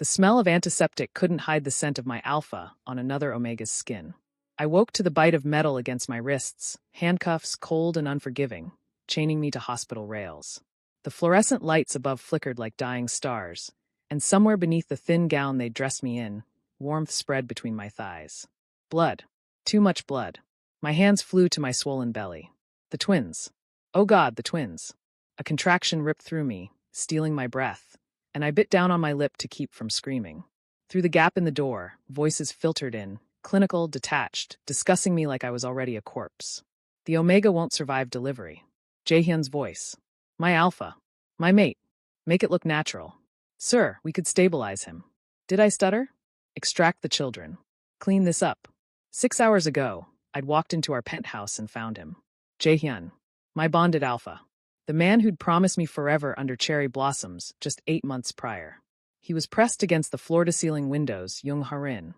The smell of antiseptic couldn't hide the scent of my alpha on another Omega's skin. I woke to the bite of metal against my wrists, handcuffs cold and unforgiving, chaining me to hospital rails. The fluorescent lights above flickered like dying stars, and somewhere beneath the thin gown they'd dressed me in, warmth spread between my thighs. Blood. Too much blood. My hands flew to my swollen belly. The twins. Oh God, the twins. A contraction ripped through me, stealing my breath, and I bit down on my lip to keep from screaming. Through the gap in the door, voices filtered in, clinical, detached, discussing me like I was already a corpse. The Omega won't survive delivery. Jaehyun's voice. My alpha. My mate. Make it look natural. Sir, we could stabilize him. Did I stutter? Extract the children. Clean this up. 6 hours ago, I'd walked into our penthouse and found him. Jaehyun. My bonded alpha. The man who'd promised me forever under cherry blossoms just 8 months prior. He was pressed against the floor-to-ceiling windows, Jung Harin,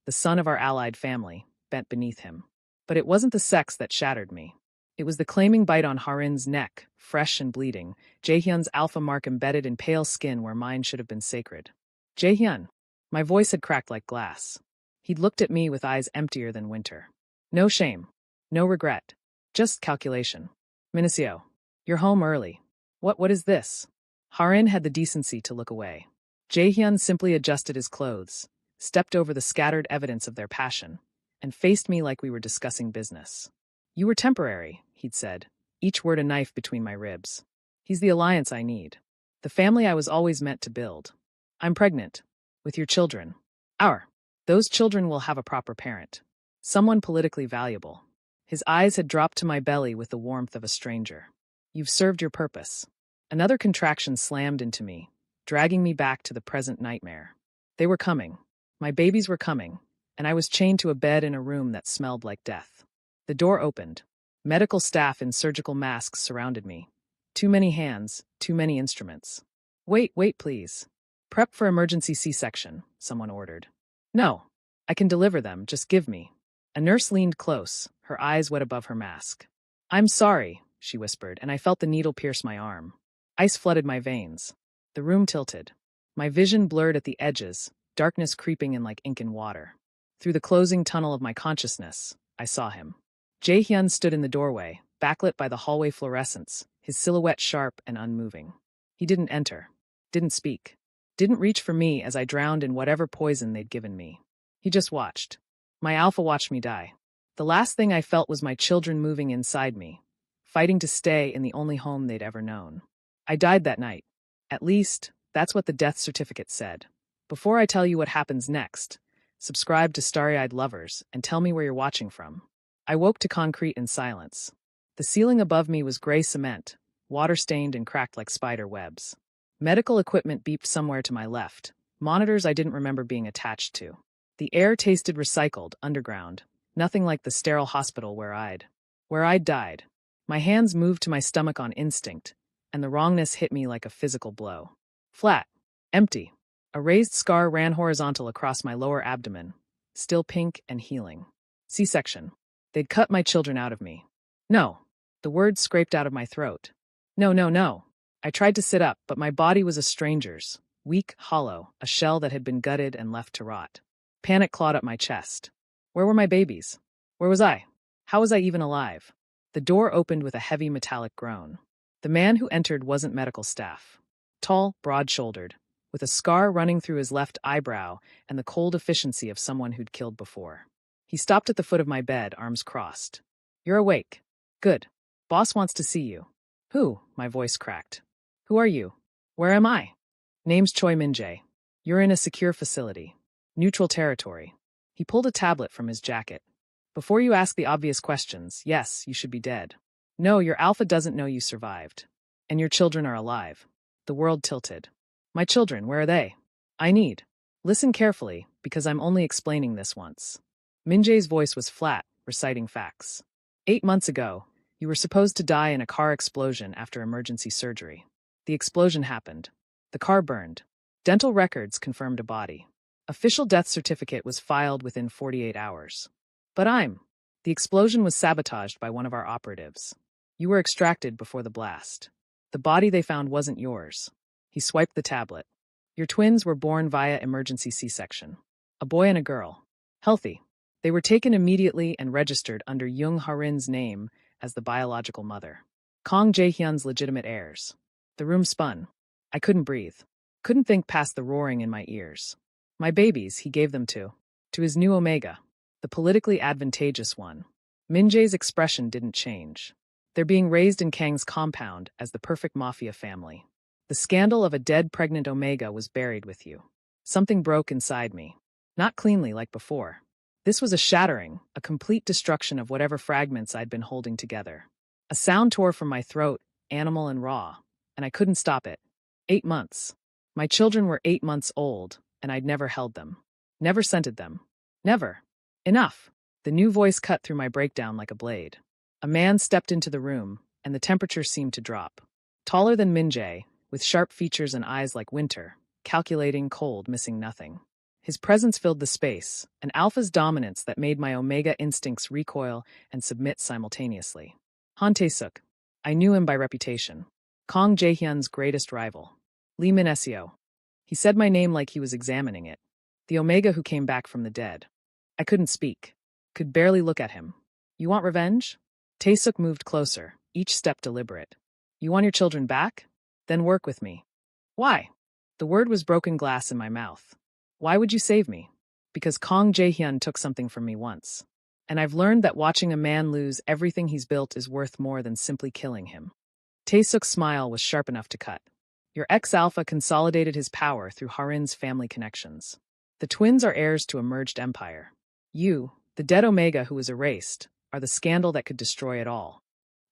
the son of our allied family, bent beneath him. But it wasn't the sex that shattered me. It was the claiming bite on Harin's neck, fresh and bleeding, Jaehyun's alpha mark embedded in pale skin where mine should have been sacred. Jaehyun. My voice had cracked like glass. He'd looked at me with eyes emptier than winter. No shame. No regret. Just calculation. Minicio. You're home early. What is this? Harin had the decency to look away. Jaehyun simply adjusted his clothes, stepped over the scattered evidence of their passion, and faced me like we were discussing business. You were temporary, he'd said, each word a knife between my ribs. He's the alliance I need. The family I was always meant to build. I'm pregnant. With your children. Those children will have a proper parent. Someone politically valuable. His eyes had dropped to my belly with the warmth of a stranger. You've served your purpose. Another contraction slammed into me, dragging me back to the present nightmare. They were coming. My babies were coming, and I was chained to a bed in a room that smelled like death. The door opened. Medical staff in surgical masks surrounded me. Too many hands, too many instruments. Wait, please. Prep for emergency C-section, someone ordered. No, I can deliver them, just give me. A nurse leaned close, her eyes wet above her mask. I'm sorry, she whispered, and I felt the needle pierce my arm. Ice flooded my veins. The room tilted. My vision blurred at the edges, darkness creeping in like ink in water. Through the closing tunnel of my consciousness, I saw him. Jaehyun stood in the doorway, backlit by the hallway fluorescence, his silhouette sharp and unmoving. He didn't enter, didn't speak, didn't reach for me as I drowned in whatever poison they'd given me. He just watched. My alpha watched me die. The last thing I felt was my children moving inside me, fighting to stay in the only home they'd ever known. I died that night. At least, that's what the death certificate said. Before I tell you what happens next, subscribe to Starry-Eyed Lovers and tell me where you're watching from. I woke to concrete and silence. The ceiling above me was gray cement, water-stained and cracked like spider webs. Medical equipment beeped somewhere to my left, monitors I didn't remember being attached to. The air tasted recycled, underground, nothing like the sterile hospital where I'd died. My hands moved to my stomach on instinct, and the wrongness hit me like a physical blow. Flat. Empty. A raised scar ran horizontal across my lower abdomen, still pink and healing. C-section. They'd cut my children out of me. No. The words scraped out of my throat. No. I tried to sit up, but my body was a stranger's, weak, hollow, a shell that had been gutted and left to rot. Panic clawed up my chest. Where were my babies? Where was I? How was I even alive? The door opened with a heavy metallic groan. The man who entered wasn't medical staff. Tall, broad-shouldered, with a scar running through his left eyebrow and the cold efficiency of someone who'd killed before. He stopped at the foot of my bed, arms crossed. You're awake. Good. Boss wants to see you. Who? My voice cracked. Who are you? Where am I? Name's Choi Min-jae. You're in a secure facility. Neutral territory. He pulled a tablet from his jacket. Before you ask the obvious questions, yes, you should be dead. No, your alpha doesn't know you survived. And your children are alive. The world tilted. My children, where are they? Listen carefully, because I'm only explaining this once. Min-jae's voice was flat, reciting facts. 8 months ago, you were supposed to die in a car explosion after emergency surgery. The explosion happened. The car burned. Dental records confirmed a body. Official death certificate was filed within 48 hours. But the explosion was sabotaged by one of our operatives. You were extracted before the blast. The body they found wasn't yours. He swiped the tablet. Your twins were born via emergency C-section. A boy and a girl. Healthy. They were taken immediately and registered under Jung Harin's name as the biological mother. Kong Jae-hyun's legitimate heirs. The room spun. I couldn't breathe. Couldn't think past the roaring in my ears. My babies, he gave them to his new Omega, the politically advantageous one. Min-jae's expression didn't change. They're being raised in Kang's compound as the perfect mafia family. The scandal of a dead pregnant Omega was buried with you. Something broke inside me. Not cleanly like before. This was a shattering, a complete destruction of whatever fragments I'd been holding together. A sound tore from my throat, animal and raw, and I couldn't stop it. 8 months. My children were 8 months old, and I'd never held them. Never scented them. Never. Enough. The new voice cut through my breakdown like a blade. A man stepped into the room, and the temperature seemed to drop. Taller than Min-jae, with sharp features and eyes like winter, calculating, cold, missing nothing. His presence filled the space, an alpha's dominance that made my Omega instincts recoil and submit simultaneously. Han Tae-suk. I knew him by reputation. Kong Jae-hyun's greatest rival. Lee Min-seo. He said my name like he was examining it. The Omega who came back from the dead. I couldn't speak. Could barely look at him. You want revenge? Tae-suk moved closer, each step deliberate. You want your children back? Then work with me. Why? The word was broken glass in my mouth. Why would you save me? Because Kong Jae-hyun took something from me once. And I've learned that watching a man lose everything he's built is worth more than simply killing him. Tae-suk's smile was sharp enough to cut. Your ex-alpha consolidated his power through Harin's family connections. The twins are heirs to a merged empire. You, the dead Omega who was erased, are the scandal that could destroy it all.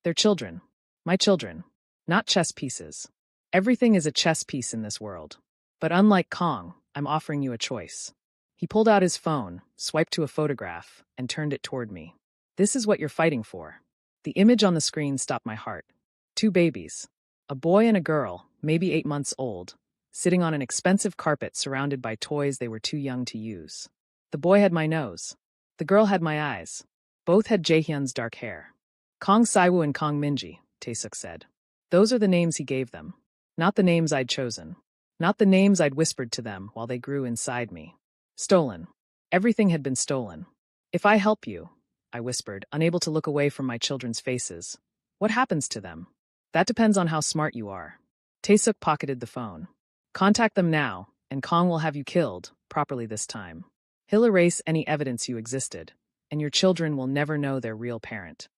They're children. My children. Not chess pieces. Everything is a chess piece in this world. But unlike Kong, I'm offering you a choice. He pulled out his phone, swiped to a photograph, and turned it toward me. This is what you're fighting for. The image on the screen stopped my heart. 2 babies. A boy and a girl, maybe 8 months old, sitting on an expensive carpet surrounded by toys they were too young to use. The boy had my nose. The girl had my eyes. Both had Jaehyun's dark hair. Kong Saiwoo and Kong Minji, Tae-suk said. Those are the names he gave them. Not the names I'd chosen. Not the names I'd whispered to them while they grew inside me. Stolen. Everything had been stolen. If I help you, I whispered, unable to look away from my children's faces, what happens to them? That depends on how smart you are. Tae-suk pocketed the phone. Contact them now, and Kong will have you killed, properly this time. He'll erase any evidence you existed, and your children will never know their real parent.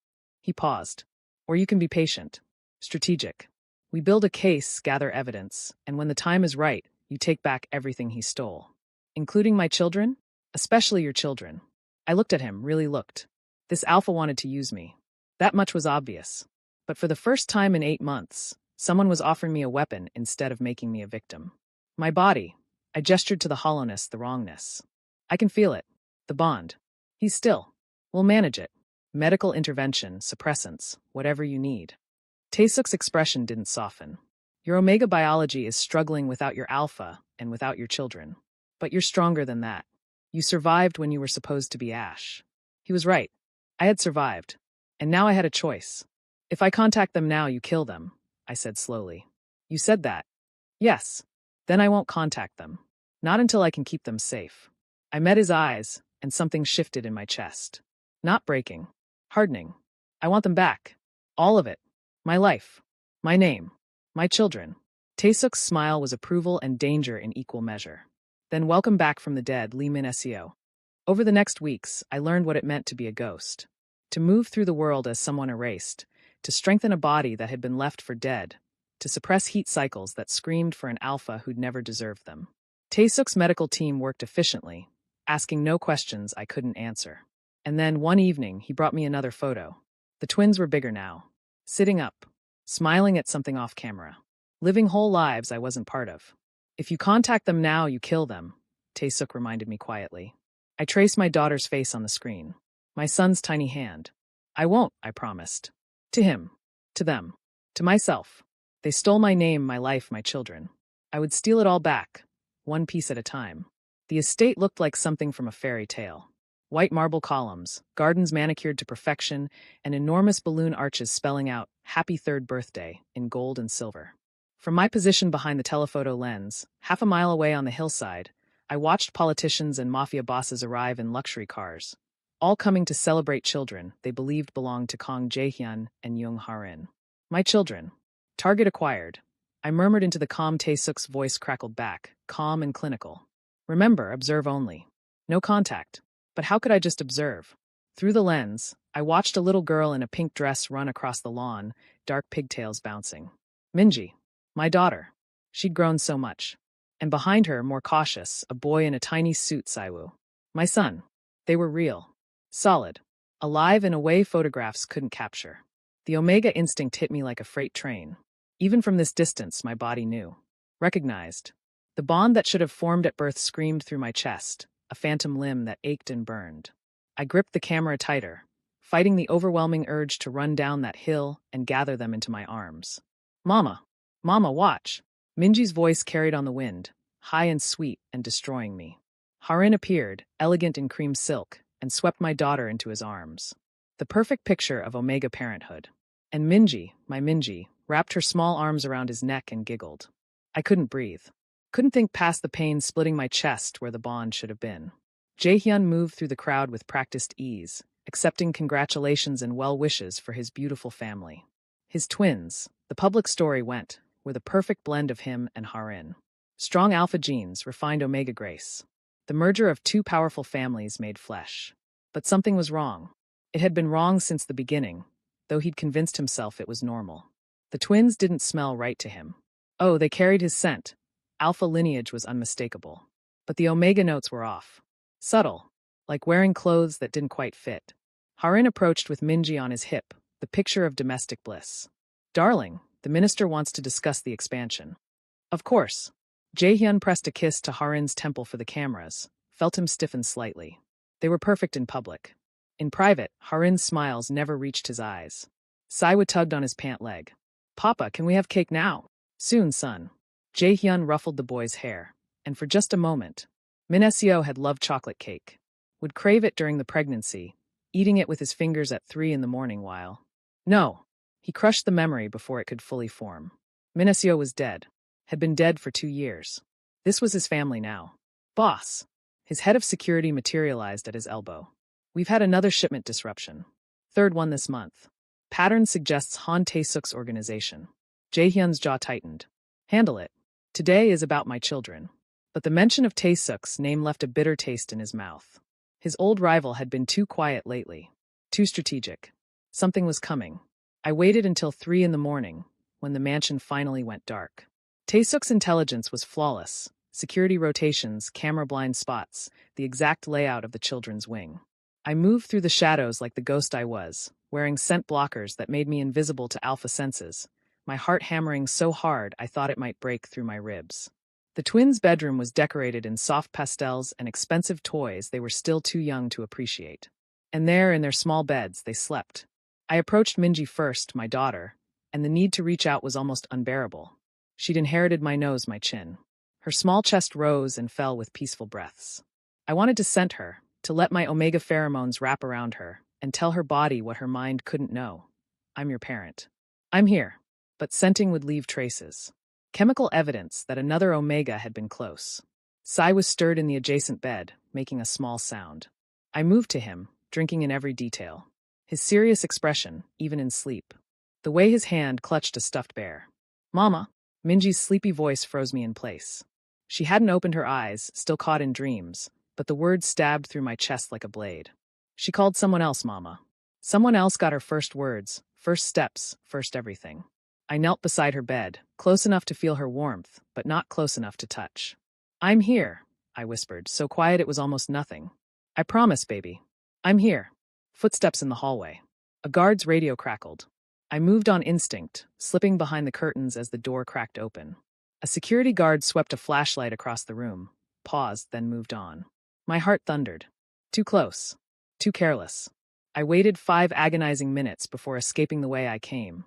He paused. Or you can be patient. Strategic. We build a case, gather evidence, and when the time is right, you take back everything he stole. Including my children? Especially your children. I looked at him, really looked. This alpha wanted to use me. That much was obvious. But for the first time in 8 months, someone was offering me a weapon instead of making me a victim. My body. I gestured to the hollowness, the wrongness. I can feel it. The bond. He's still. We'll manage it. Medical intervention, suppressants, whatever you need. Tae-suk's expression didn't soften. Your Omega biology is struggling without your alpha and without your children. But you're stronger than that. You survived when you were supposed to be Ash. He was right. I had survived. And now I had a choice. If I contact them now, you kill them, I said slowly. You said that. Yes. Then I won't contact them. Not until I can keep them safe. I met his eyes, and something shifted in my chest. Not breaking. Hardening. I want them back. All of it. My life. My name. My children. Tae-suk's smile was approval and danger in equal measure. Then welcome back from the dead, Lee Min-seo. Over the next weeks, I learned what it meant to be a ghost. To move through the world as someone erased. To strengthen a body that had been left for dead. To suppress heat cycles that screamed for an alpha who'd never deserved them. Tae-suk's medical team worked efficiently, asking no questions I couldn't answer. And then, one evening, he brought me another photo. The twins were bigger now. Sitting up. Smiling at something off camera. Living whole lives I wasn't part of. If you contact them now, you kill them, Tae-suk reminded me quietly. I traced my daughter's face on the screen. My son's tiny hand. I won't, I promised. To him. To them. To myself. They stole my name, my life, my children. I would steal it all back, one piece at a time. The estate looked like something from a fairy tale. White marble columns, gardens manicured to perfection, and enormous balloon arches spelling out, Happy Third Birthday, in gold and silver. From my position behind the telephoto lens, half a mile away on the hillside, I watched politicians and mafia bosses arrive in luxury cars, all coming to celebrate children they believed belonged to Kang Jae-hyun and Young Harin. My children. Target acquired. I murmured into the calm. Tae-suk's voice crackled back, calm and clinical. Remember, observe only. No contact. But how could I just observe? Through the lens, I watched a little girl in a pink dress run across the lawn, dark pigtails bouncing. Minji. My daughter. She'd grown so much. And behind her, more cautious, a boy in a tiny suit, Saiwoo. My son. They were real. Solid. Alive in a way photographs couldn't capture. The Omega instinct hit me like a freight train. Even from this distance, my body knew. Recognized. The bond that should have formed at birth screamed through my chest, a phantom limb that ached and burned. I gripped the camera tighter, fighting the overwhelming urge to run down that hill and gather them into my arms. Mama. Mama, watch. Minji's voice carried on the wind, high and sweet and destroying me. Harin appeared, elegant in cream silk, and swept my daughter into his arms. The perfect picture of Omega parenthood. And Minji, my Minji, wrapped her small arms around his neck and giggled. I couldn't breathe. Couldn't think past the pain splitting my chest where the bond should have been. Jae-hyun moved through the crowd with practiced ease, accepting congratulations and well wishes for his beautiful family. His twins, the public story went, were the perfect blend of him and Harin. Strong alpha genes, refined Omega grace. The merger of two powerful families made flesh. But something was wrong. It had been wrong since the beginning, though he'd convinced himself it was normal. The twins didn't smell right to him. Oh, they carried his scent. Alpha lineage was unmistakable. But the Omega notes were off. Subtle, like wearing clothes that didn't quite fit. Harin approached with Minji on his hip, the picture of domestic bliss. Darling, the minister wants to discuss the expansion. Of course. Jae-hyun pressed a kiss to Harin's temple for the cameras, felt him stiffen slightly. They were perfect in public. In private, Harin's smiles never reached his eyes. Saiwoo tugged on his pant leg. Papa, can we have cake now? Soon, son. Jae-hyun ruffled the boy's hair, and for just a moment, Min-seo had loved chocolate cake. Would crave it during the pregnancy, eating it with his fingers at 3 a.m. while. No. He crushed the memory before it could fully form. Min-seo was dead. Had been dead for 2 years. This was his family now. Boss. His head of security materialized at his elbow. We've had another shipment disruption. Third one this month. Pattern suggests Han Tae-suk's organization. Jae-hyun's jaw tightened. Handle it. Today is about my children. But the mention of Tae-suk's name left a bitter taste in his mouth. His old rival had been too quiet lately. Too strategic. Something was coming. I waited until 3 a.m, when the mansion finally went dark. Tae-suk's intelligence was flawless. Security rotations, camera blind spots, the exact layout of the children's wing. I moved through the shadows like the ghost I was, wearing scent blockers that made me invisible to alpha senses, my heart hammering so hard I thought it might break through my ribs. The twins' bedroom was decorated in soft pastels and expensive toys they were still too young to appreciate. And there, in their small beds, they slept. I approached Minji first, my daughter, and the need to reach out was almost unbearable. She'd inherited my nose, my chin. Her small chest rose and fell with peaceful breaths. I wanted to scent her, to let my Omega pheromones wrap around her, and tell her body what her mind couldn't know. I'm your parent. I'm here. But scenting would leave traces. Chemical evidence that another Omega had been close. Sai was stirred in the adjacent bed, making a small sound. I moved to him, drinking in every detail. His serious expression, even in sleep. The way his hand clutched a stuffed bear. Mama. Minji's sleepy voice froze me in place. She hadn't opened her eyes, still caught in dreams, but the words stabbed through my chest like a blade. She called someone else Mama. Someone else got her first words, first steps, first everything. I knelt beside her bed, close enough to feel her warmth, but not close enough to touch. I'm here, I whispered, so quiet it was almost nothing. I promise, baby. I'm here. Footsteps in the hallway. A guard's radio crackled. I moved on instinct, slipping behind the curtains as the door cracked open. A security guard swept a flashlight across the room, paused, then moved on. My heart thundered. Too close. Too careless. I waited 5 agonizing minutes before escaping the way I came.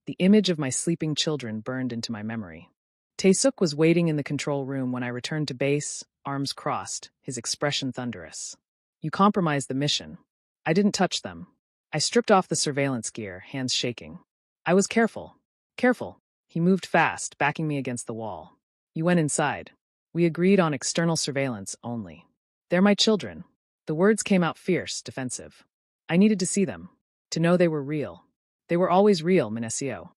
The image of my sleeping children burned into my memory. Tae-suk was waiting in the control room when I returned to base, arms crossed, his expression thunderous. You compromised the mission. I didn't touch them. I stripped off the surveillance gear, hands shaking. I was careful. Careful. He moved fast, backing me against the wall. You went inside. We agreed on external surveillance only. They're my children. The words came out fierce, defensive. I needed to see them, to know they were real. They were always real, Minesio.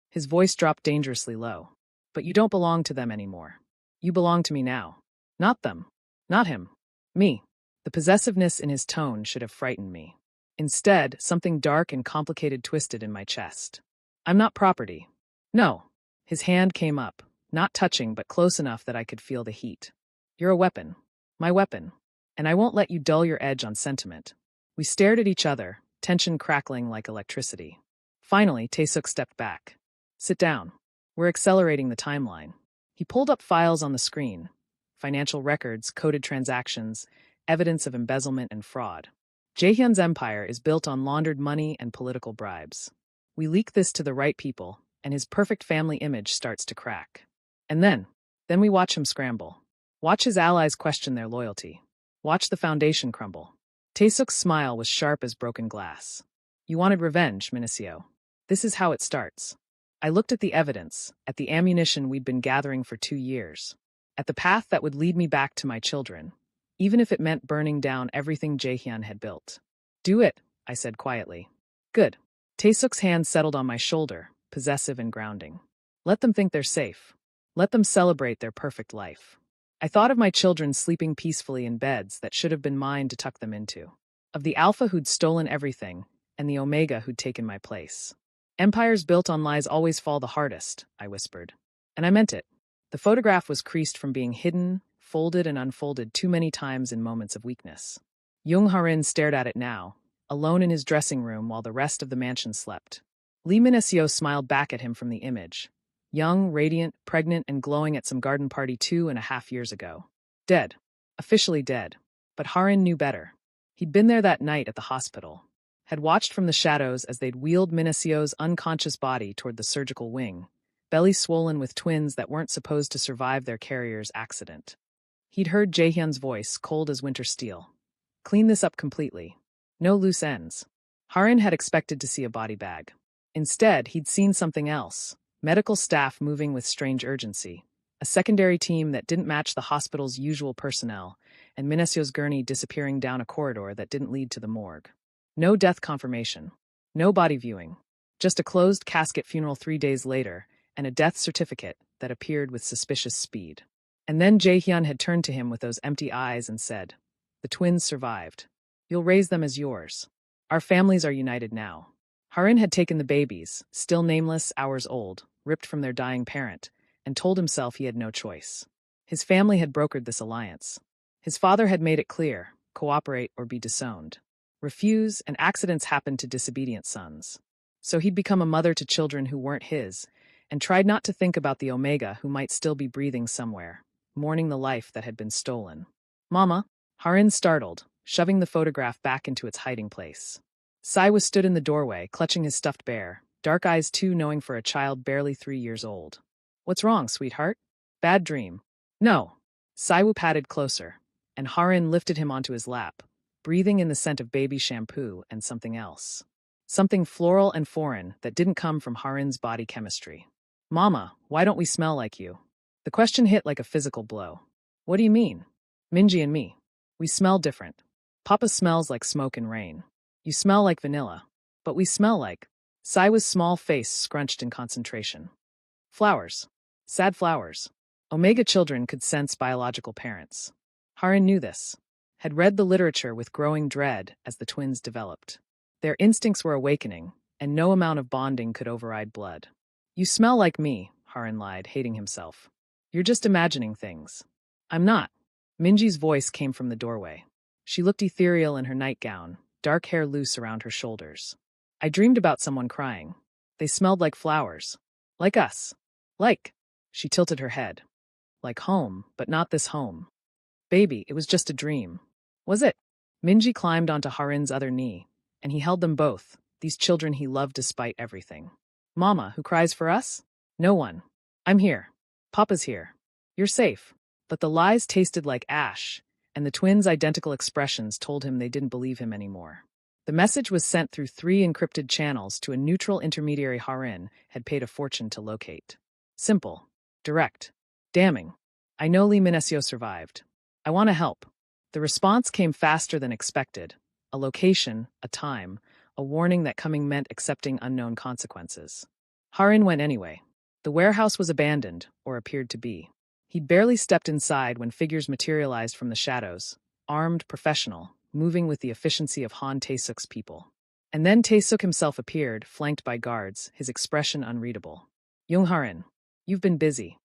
His voice dropped dangerously low. But you don't belong to them anymore. You belong to me now. Not them. Not him. Me. The possessiveness in his tone should have frightened me. Instead, something dark and complicated twisted in my chest. I'm not property. No. His hand came up, not touching but close enough that I could feel the heat. You're a weapon. My weapon. And I won't let you dull your edge on sentiment. We stared at each other, tension crackling like electricity. Finally, Taesuk stepped back. Sit down. We're accelerating the timeline. He pulled up files on the screen. Financial records, coded transactions, evidence of embezzlement and fraud. Jaehyun's empire is built on laundered money and political bribes. We leak this to the right people, and his perfect family image starts to crack. And then we watch him scramble. Watch his allies question their loyalty. Watch the foundation crumble. Taesuk's smile was sharp as broken glass. You wanted revenge, Minesio. This is how it starts. I looked at the evidence, at the ammunition we'd been gathering for 2 years, at the path that would lead me back to my children, even if it meant burning down everything Jaehyun had built. Do it, I said quietly. Good. Taesuk's hand settled on my shoulder, possessive and grounding. Let them think they're safe. Let them celebrate their perfect life. I thought of my children sleeping peacefully in beds that should have been mine to tuck them into. Of the Alpha who'd stolen everything, and the Omega who'd taken my place. Empires built on lies always fall the hardest, I whispered. And I meant it. The photograph was creased from being hidden, folded and unfolded too many times in moments of weakness. Jung Harin stared at it now, alone in his dressing room while the rest of the mansion slept. Lee Minesio smiled back at him from the image. Young, radiant, pregnant, and glowing at some garden party 2.5 years ago. Dead. Officially dead. But Harin knew better. He'd been there that night at the hospital. Had watched from the shadows as they'd wheeled Minesio's unconscious body toward the surgical wing, belly swollen with twins that weren't supposed to survive their carrier's accident. He'd heard Jaehyun's voice, cold as winter steel. Clean this up completely. No loose ends. Harin had expected to see a body bag. Instead, he'd seen something else. Medical staff moving with strange urgency. A secondary team that didn't match the hospital's usual personnel, and Minesio's gurney disappearing down a corridor that didn't lead to the morgue. No death confirmation. No body viewing. Just a closed casket funeral 3 days later, and a death certificate that appeared with suspicious speed. And then Jaehyun had turned to him with those empty eyes and said, "The twins survived. You'll raise them as yours. Our families are united now." Harin had taken the babies, still nameless, hours old, ripped from their dying parent, and told himself he had no choice. His family had brokered this alliance. His father had made it clear, cooperate or be disowned. Refuse, and accidents happened to disobedient sons. So he'd become a mother to children who weren't his, and tried not to think about the Omega who might still be breathing somewhere, mourning the life that had been stolen. "Mama," Harin startled, shoving the photograph back into its hiding place. Sai was stood in the doorway, clutching his stuffed bear, dark eyes too knowing for a child barely 3 years old. "What's wrong, sweetheart? Bad dream?" "No." Saiwu patted closer, and Harin lifted him onto his lap, breathing in the scent of baby shampoo and something else. Something floral and foreign that didn't come from Harin's body chemistry. "Mama, why don't we smell like you?" The question hit like a physical blow. "What do you mean?" "Minji and me. We smell different. Papa smells like smoke and rain. You smell like vanilla. But we smell like..." Saiwa's small face scrunched in concentration. "Flowers. Sad flowers." Omega children could sense biological parents. Harin knew this. Had read the literature with growing dread as the twins developed. Their instincts were awakening, and no amount of bonding could override blood. "You smell like me," Harin lied, hating himself. "You're just imagining things." "I'm not." Minji's voice came from the doorway. She looked ethereal in her nightgown, dark hair loose around her shoulders. "I dreamed about someone crying. They smelled like flowers. Like us. Like..." She tilted her head. "Like home, but not this home. Baby, it was just a dream." "Was it?" Minji climbed onto Harin's other knee, and he held them both, these children he loved despite everything. "Mama, who cries for us? No one. I'm here. Papa's here. You're safe." But the lies tasted like ash, and the twins' identical expressions told him they didn't believe him anymore. The message was sent through 3 encrypted channels to a neutral intermediary Harin had paid a fortune to locate. Simple. Direct. Damning. I know Lee Minesio survived. I want to help. The response came faster than expected. A location, a time, a warning that coming meant accepting unknown consequences. Harin went anyway. The warehouse was abandoned, or appeared to be. He'd barely stepped inside when figures materialized from the shadows, armed, professional, moving with the efficiency of Han Tae-suk's people. And then Tae-suk himself appeared, flanked by guards, his expression unreadable. Young Harin, you've been busy.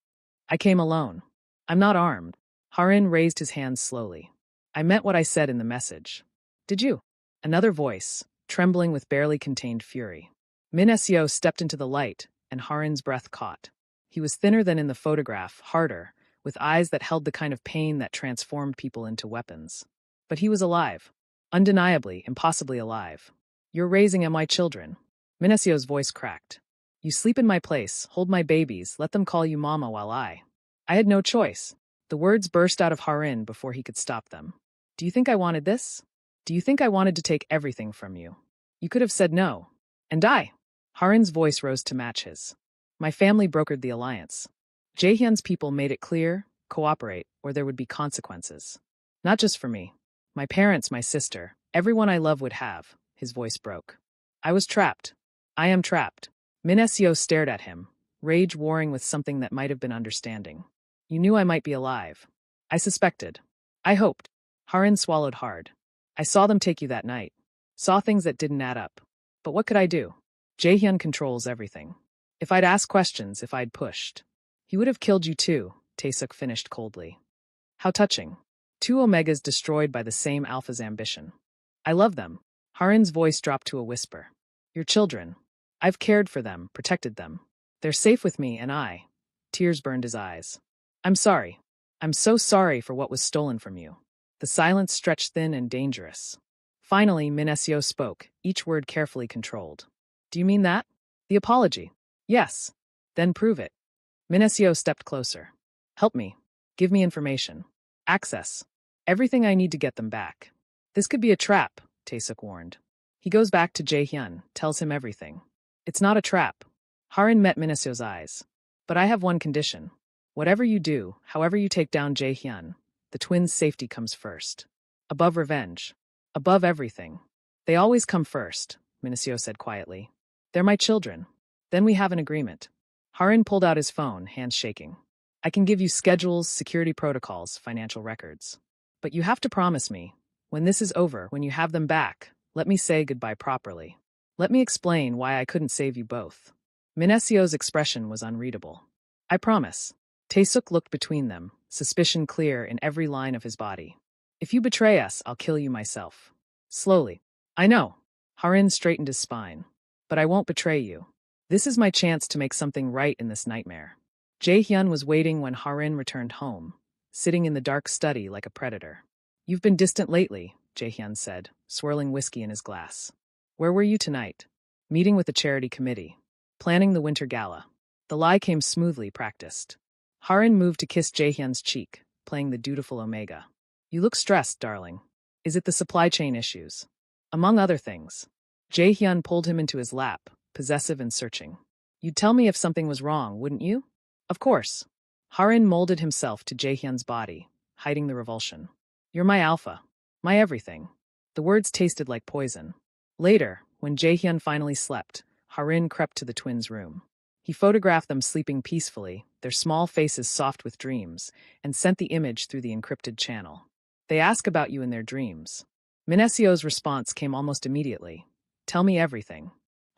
I came alone. I'm not armed. Harin raised his hands slowly. I meant what I said in the message. Did you? Another voice, trembling with barely contained fury. Min Seo stepped into the light, and Harin's breath caught. He was thinner than in the photograph, harder, with eyes that held the kind of pain that transformed people into weapons. But he was alive. Undeniably, impossibly alive. You're raising my children. Min Seo's voice cracked. You sleep in my place, hold my babies, let them call you mama while I had no choice. The words burst out of Harin before he could stop them. Do you think I wanted this? Do you think I wanted to take everything from you? You could have said no. And I. Harin's voice rose to match his. My family brokered the alliance. Jaehyun's people made it clear, cooperate, or there would be consequences. Not just for me. My parents, my sister, everyone I love would have. His voice broke. I was trapped. I am trapped. Min Seo stared at him, rage warring with something that might have been understanding. You knew I might be alive. I suspected. I hoped. Harin swallowed hard. I saw them take you that night. Saw things that didn't add up. But what could I do? Jaehyun controls everything. If I'd asked questions, if I'd pushed, he would have killed you too, Tae-suk finished coldly. How touching. Two Omegas destroyed by the same Alpha's ambition. I love them. Harin's voice dropped to a whisper. Your children. I've cared for them, protected them. They're safe with me and I. Tears burned his eyes. I'm sorry. I'm so sorry for what was stolen from you. The silence stretched thin and dangerous. Finally, Min Seo spoke, each word carefully controlled. Do you mean that? The apology? Yes. Then prove it. Min Seo stepped closer. Help me. Give me information. Access. Everything I need to get them back. This could be a trap, Tae-suk warned. He goes back to Jaehyun, tells him everything. It's not a trap. Harin met Min Seo's eyes. But I have one condition. Whatever you do, however you take down Jaehyun, the twins' safety comes first. Above revenge. Above everything. They always come first, Min Seo said quietly. They're my children. Then we have an agreement. Harin pulled out his phone, hands shaking. I can give you schedules, security protocols, financial records. But you have to promise me, when this is over, when you have them back, let me say goodbye properly. Let me explain why I couldn't save you both. Min Seo's expression was unreadable. I promise. Tae-suk looked between them, suspicion clear in every line of his body. If you betray us, I'll kill you myself. Slowly. I know. Harin straightened his spine. But I won't betray you. This is my chance to make something right in this nightmare. Jaehyun was waiting when Harin returned home, sitting in the dark study like a predator. You've been distant lately, Jaehyun said, swirling whiskey in his glass. Where were you tonight? Meeting with the charity committee. Planning the winter gala. The lie came smoothly practiced. Harin moved to kiss Jaehyun's cheek, playing the dutiful Omega. You look stressed, darling. Is it the supply chain issues? Among other things. Jaehyun pulled him into his lap, possessive and searching. You'd tell me if something was wrong, wouldn't you? Of course. Harin molded himself to Jaehyun's body, hiding the revulsion. You're my alpha. My everything. The words tasted like poison. Later, when Jaehyun finally slept, Harin crept to the twins' room. He photographed them sleeping peacefully, their small faces soft with dreams, and sent the image through the encrypted channel. They ask about you in their dreams. Min Seo's response came almost immediately. Tell me everything.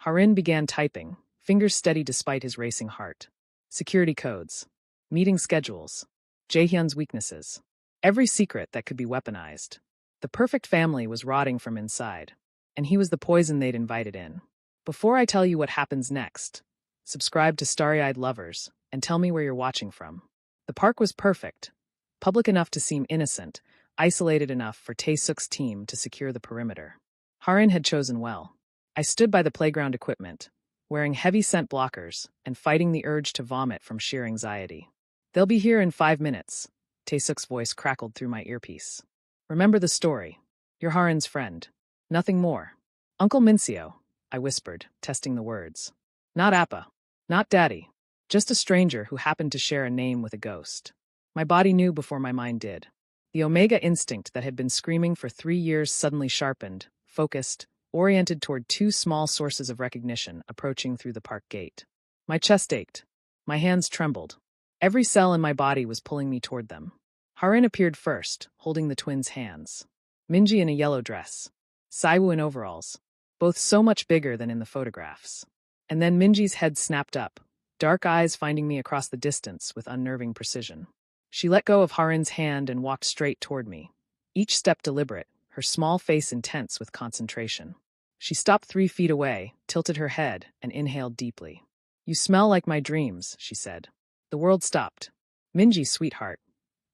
Harin began typing, fingers steady despite his racing heart. Security codes. Meeting schedules. Jaehyun's weaknesses. Every secret that could be weaponized. The perfect family was rotting from inside, and he was the poison they'd invited in. Before I tell you what happens next, subscribe to Starry-Eyed Lovers, and tell me where you're watching from. The park was perfect. Public enough to seem innocent, isolated enough for Tae-suk's team to secure the perimeter. Harin had chosen well. I stood by the playground equipment, wearing heavy scent blockers and fighting the urge to vomit from sheer anxiety. They'll be here in 5 minutes, Tae-suk's voice crackled through my earpiece. Remember the story. You're Harin's friend. Nothing more. Uncle Minseo, I whispered, testing the words. Not Appa. Not Daddy. Just a stranger who happened to share a name with a ghost. My body knew before my mind did. The Omega instinct that had been screaming for 3 years suddenly sharpened, focused, oriented toward two small sources of recognition approaching through the park gate. My chest ached. My hands trembled. Every cell in my body was pulling me toward them. Harin appeared first, holding the twins' hands. Minji in a yellow dress. Saiwu in overalls. Both so much bigger than in the photographs. And then Minji's head snapped up, dark eyes finding me across the distance with unnerving precision. She let go of Harin's hand and walked straight toward me. Each step deliberate, her small face intense with concentration. She stopped 3 feet away, tilted her head, and inhaled deeply. "You smell like my dreams," she said. The world stopped. "Minji, sweetheart."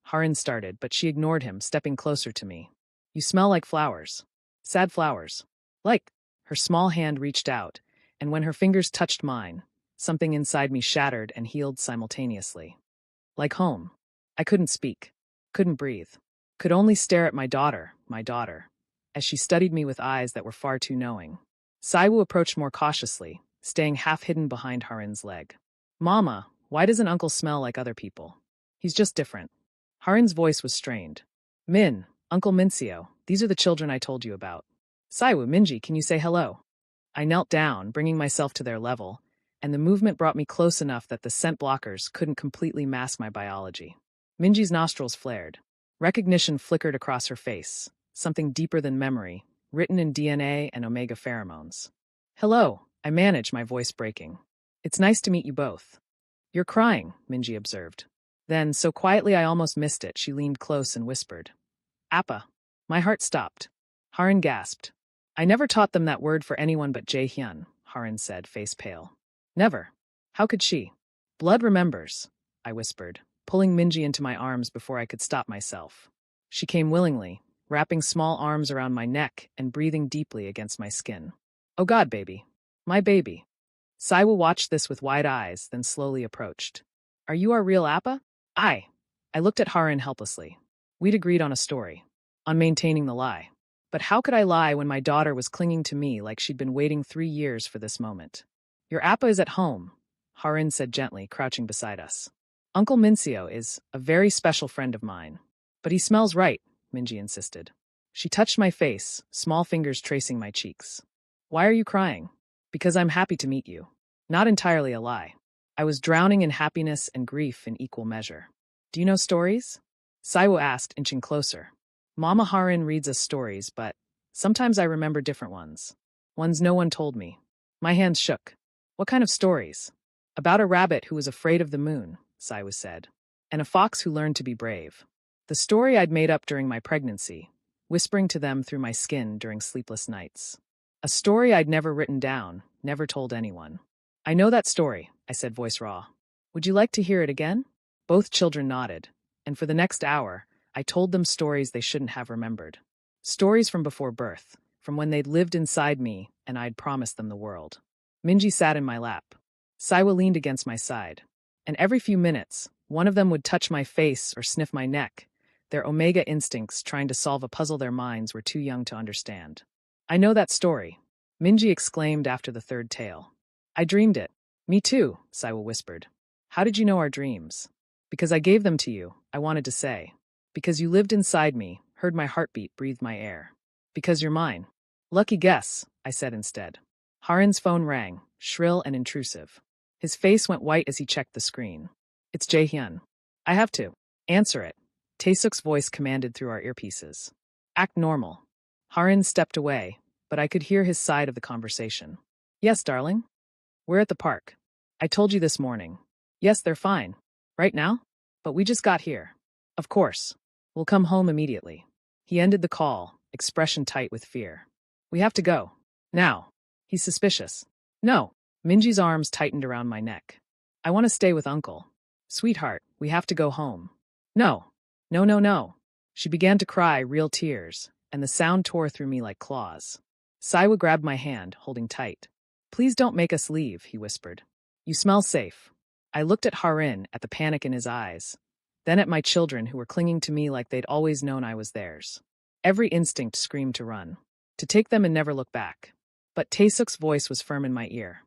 Harin started, but she ignored him, stepping closer to me. "You smell like flowers. Sad flowers." Like. Her small hand reached out, and when her fingers touched mine, something inside me shattered and healed simultaneously. Like home. I couldn't speak, couldn't breathe, could only stare at my daughter, as she studied me with eyes that were far too knowing. Saiwu approached more cautiously, staying half hidden behind Harin's leg. "Mama, why doesn't Uncle smell like other people? He's just different." Harin's voice was strained. "Min, Uncle Mincio, these are the children I told you about. Saiwu, Minji, can you say hello?" I knelt down, bringing myself to their level, and the movement brought me close enough that the scent blockers couldn't completely mask my biology. Minji's nostrils flared. Recognition flickered across her face, something deeper than memory, written in DNA and Omega pheromones. "Hello," I managed, my voice breaking. "It's nice to meet you both." "You're crying," Minji observed. Then, so quietly I almost missed it, she leaned close and whispered, "Appa." My heart stopped. Harin gasped. "I never taught them that word for anyone but Jae-hyun," Harin said, face pale. "Never. How could she?" "Blood remembers," I whispered, pulling Minji into my arms before I could stop myself. She came willingly, wrapping small arms around my neck and breathing deeply against my skin. "Oh God, baby. My baby." Saiwu watched this with wide eyes, then slowly approached. "Are you our real Appa?" I looked at Harin helplessly. We'd agreed on a story, on maintaining the lie. But how could I lie when my daughter was clinging to me like she'd been waiting 3 years for this moment? "Your Appa is at home," Harin said gently, crouching beside us. "Uncle Mincio is a very special friend of mine." "But he smells right," Minji insisted. She touched my face, small fingers tracing my cheeks. "Why are you crying?" "Because I'm happy to meet you." Not entirely a lie. I was drowning in happiness and grief in equal measure. "Do you know stories?" Saiwu asked, inching closer. "Mama Harin reads us stories, but sometimes I remember different ones. Ones no one told me." My hands shook. "What kind of stories?" "About a rabbit who was afraid of the moon," Saiwu said, "and a fox who learned to be brave." The story I'd made up during my pregnancy, whispering to them through my skin during sleepless nights. A story I'd never written down, never told anyone. "I know that story," I said, voice raw. "Would you like to hear it again?" Both children nodded, and for the next hour, I told them stories they shouldn't have remembered. Stories from before birth, from when they'd lived inside me and I'd promised them the world. Minji sat in my lap. Saiwa leaned against my side. And every few minutes, one of them would touch my face or sniff my neck, their Omega instincts trying to solve a puzzle their minds were too young to understand. "I know that story," Minji exclaimed after the third tale. "I dreamed it." "Me too," Saiwa whispered. "How did you know our dreams?" "Because I gave them to you," I wanted to say. "Because you lived inside me, heard my heartbeat, breathed my air. Because you're mine." "Lucky guess," I said instead. Harin's phone rang, shrill and intrusive. His face went white as he checked the screen. "It's Jae-hyun." "I have to." "Answer it," Taesuk's voice commanded through our earpieces. "Act normal." Harin stepped away, but I could hear his side of the conversation. "Yes, darling?" "We're at the park. I told you this morning." "Yes, they're fine." "Right now?" "But we just got here." "Of course. We'll come home immediately." He ended the call, expression tight with fear. "We have to go. Now." He's suspicious. "No." Minji's arms tightened around my neck. "I want to stay with Uncle." "Sweetheart, we have to go home." "No. No, no, no." She began to cry, real tears, and the sound tore through me like claws. Saiwa grabbed my hand, holding tight. "Please don't make us leave," he whispered. "You smell safe." I looked at Harin, at the panic in his eyes, then at my children who were clinging to me like they'd always known I was theirs. Every instinct screamed to run, to take them and never look back. But Taesuk's voice was firm in my ear.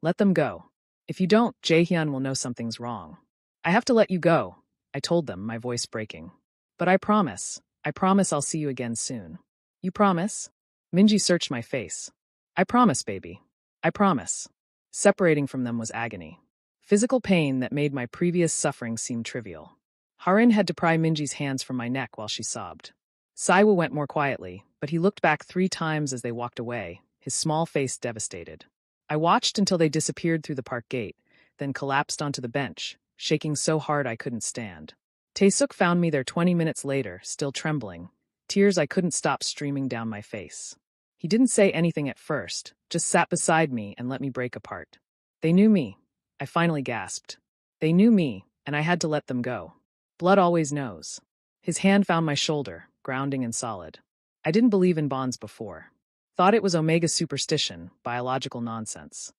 "Let them go." If you don't, Jaehyun will know something's wrong. I have to let you go, I told them, my voice breaking. But I promise I'll see you again soon. You promise? Minji searched my face. I promise, baby. I promise. Separating from them was agony. Physical pain that made my previous suffering seem trivial. Harin had to pry Minji's hands from my neck while she sobbed. Saiwoo went more quietly, but he looked back 3 times as they walked away, his small face devastated. I watched until they disappeared through the park gate, then collapsed onto the bench, shaking so hard I couldn't stand. Taesuk found me there 20 minutes later, still trembling, tears I couldn't stop streaming down my face. He didn't say anything at first, just sat beside me and let me break apart. They knew me, I finally gasped. They knew me, and I had to let them go. Blood always knows. His hand found my shoulder, grounding and solid. I didn't believe in bonds before. Thought it was Omega superstition, biological nonsense.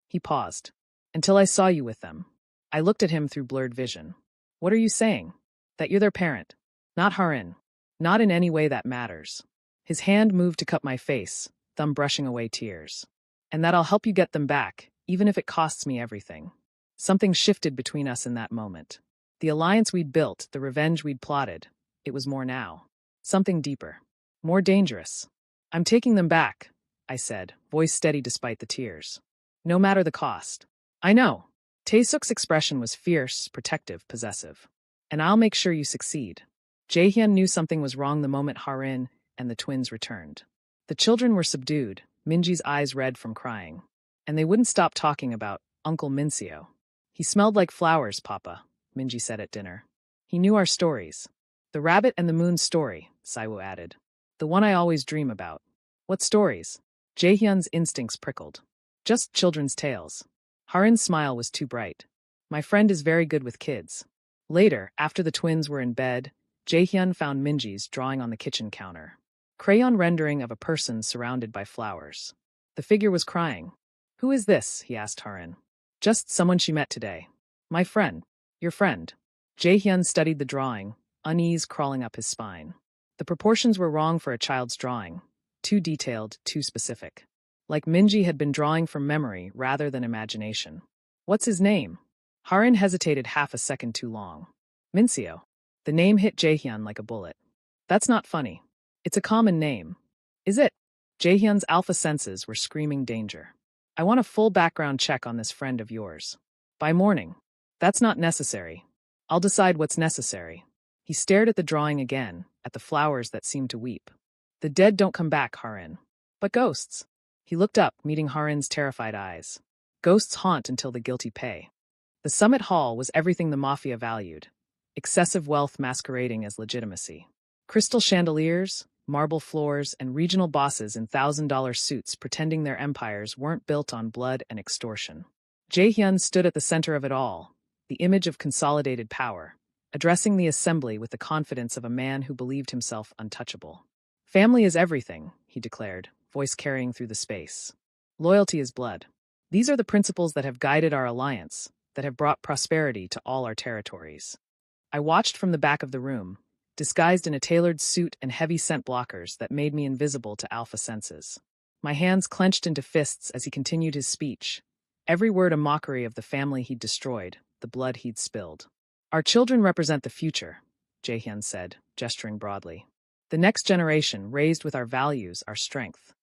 He paused. Until I saw you with them. I looked at him through blurred vision. What are you saying? That you're their parent. Not Harin. Not in any way that matters. His hand moved to cup my face, thumb brushing away tears. And that I'll help you get them back, even if it costs me everything. Something shifted between us in that moment. The alliance we'd built, the revenge we'd plotted, it was more now. Something deeper. More dangerous. I'm taking them back, I said, voice steady despite the tears. No matter the cost. I know. Taesuk's expression was fierce, protective, possessive. And I'll make sure you succeed. Jaehyun knew something was wrong the moment Harin and the twins returned. The children were subdued, Minji's eyes red from crying. And they wouldn't stop talking about Uncle Mincio. He smelled like flowers, Papa, Minji said at dinner. He knew our stories. The rabbit and the moon story, Saiwoo added. The one I always dream about. What stories? Jaehyun's instincts prickled. Just children's tales. Harin's smile was too bright. My friend is very good with kids. Later, after the twins were in bed, Jaehyun found Minji's drawing on the kitchen counter. Crayon rendering of a person surrounded by flowers. The figure was crying. Who is this? He asked Harin. Just someone she met today. My friend. Your friend. Jaehyun studied the drawing, unease crawling up his spine. The proportions were wrong for a child's drawing. Too detailed, too specific. Like Minji had been drawing from memory rather than imagination. What's his name? Harin hesitated half a second too long. Mincio. The name hit Jaehyun like a bullet. That's not funny. It's a common name. Is it? Jaehyun's alpha senses were screaming danger. I want a full background check on this friend of yours. By morning. That's not necessary. I'll decide what's necessary. He stared at the drawing again, at the flowers that seemed to weep. The dead don't come back, Harin. But ghosts. He looked up, meeting Harin's terrified eyes. Ghosts haunt until the guilty pay. The Summit Hall was everything the mafia valued. Excessive wealth masquerading as legitimacy. Crystal chandeliers, marble floors, and regional bosses in $1,000 suits pretending their empires weren't built on blood and extortion. Jaehyun stood at the center of it all, the image of consolidated power, addressing the assembly with the confidence of a man who believed himself untouchable. Family is everything, he declared, voice carrying through the space. Loyalty is blood. These are the principles that have guided our alliance, that have brought prosperity to all our territories. I watched from the back of the room, disguised in a tailored suit and heavy scent blockers that made me invisible to alpha senses. My hands clenched into fists as he continued his speech, every word a mockery of the family he'd destroyed, the blood he'd spilled. Our children represent the future, Jaehyun said, gesturing broadly. The next generation, raised with our values, our strength.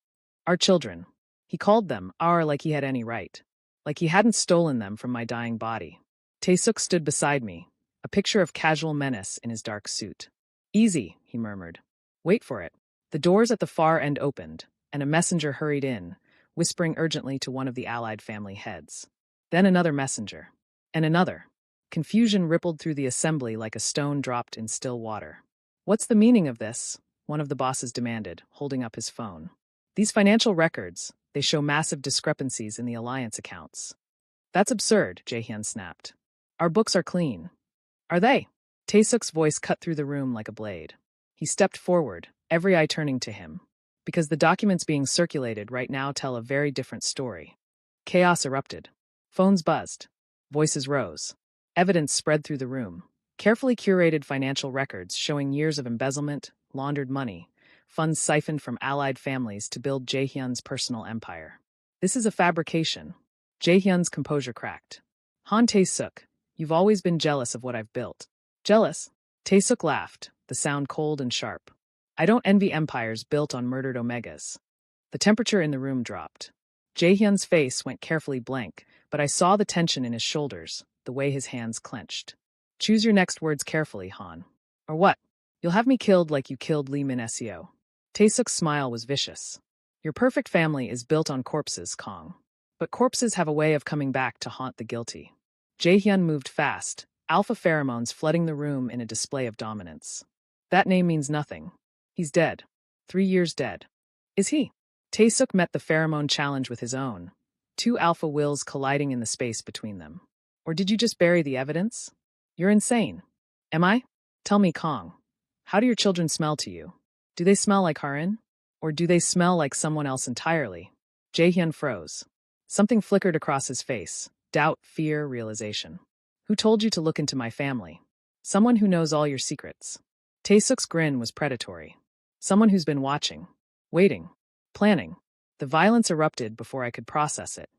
Our children. He called them our like he had any right. Like he hadn't stolen them from my dying body. Taesuk stood beside me, a picture of casual menace in his dark suit. Easy, he murmured. Wait for it. The doors at the far end opened, and a messenger hurried in, whispering urgently to one of the allied family heads. Then another messenger. And another. Confusion rippled through the assembly like a stone dropped in still water. What's the meaning of this? One of the bosses demanded, holding up his phone. These financial records, they show massive discrepancies in the alliance accounts. That's absurd, Jaehyun snapped. Our books are clean. Are they? Taesuk's voice cut through the room like a blade. He stepped forward, every eye turning to him. Because the documents being circulated right now tell a very different story. Chaos erupted. Phones buzzed. Voices rose. Evidence spread through the room. Carefully curated financial records showing years of embezzlement, laundered money, funds siphoned from allied families to build Jaehyun's personal empire. This is a fabrication. Jae-hyun's composure cracked. Han Tae-suk, you've always been jealous of what I've built. Jealous? Tae-suk laughed, the sound cold and sharp. I don't envy empires built on murdered omegas. The temperature in the room dropped. Jae-hyun's face went carefully blank, but I saw the tension in his shoulders, the way his hands clenched. Choose your next words carefully, Han. Or what? You'll have me killed like you killed Lee Min-seo. Tae-suk's smile was vicious. Your perfect family is built on corpses, Kong. But corpses have a way of coming back to haunt the guilty. Jae-hyun moved fast, alpha pheromones flooding the room in a display of dominance. That name means nothing. He's dead. 3 years dead. Is he? Tae-suk met the pheromone challenge with his own, 2 alpha wills colliding in the space between them. Or did you just bury the evidence? You're insane. Am I? Tell me, Kong. How do your children smell to you? Do they smell like Harin? Or do they smell like someone else entirely? Jae-hyun froze. Something flickered across his face. Doubt, fear, realization. Who told you to look into my family? Someone who knows all your secrets. Tae-suk's grin was predatory. Someone who's been watching. Waiting. Planning. The violence erupted before I could process it.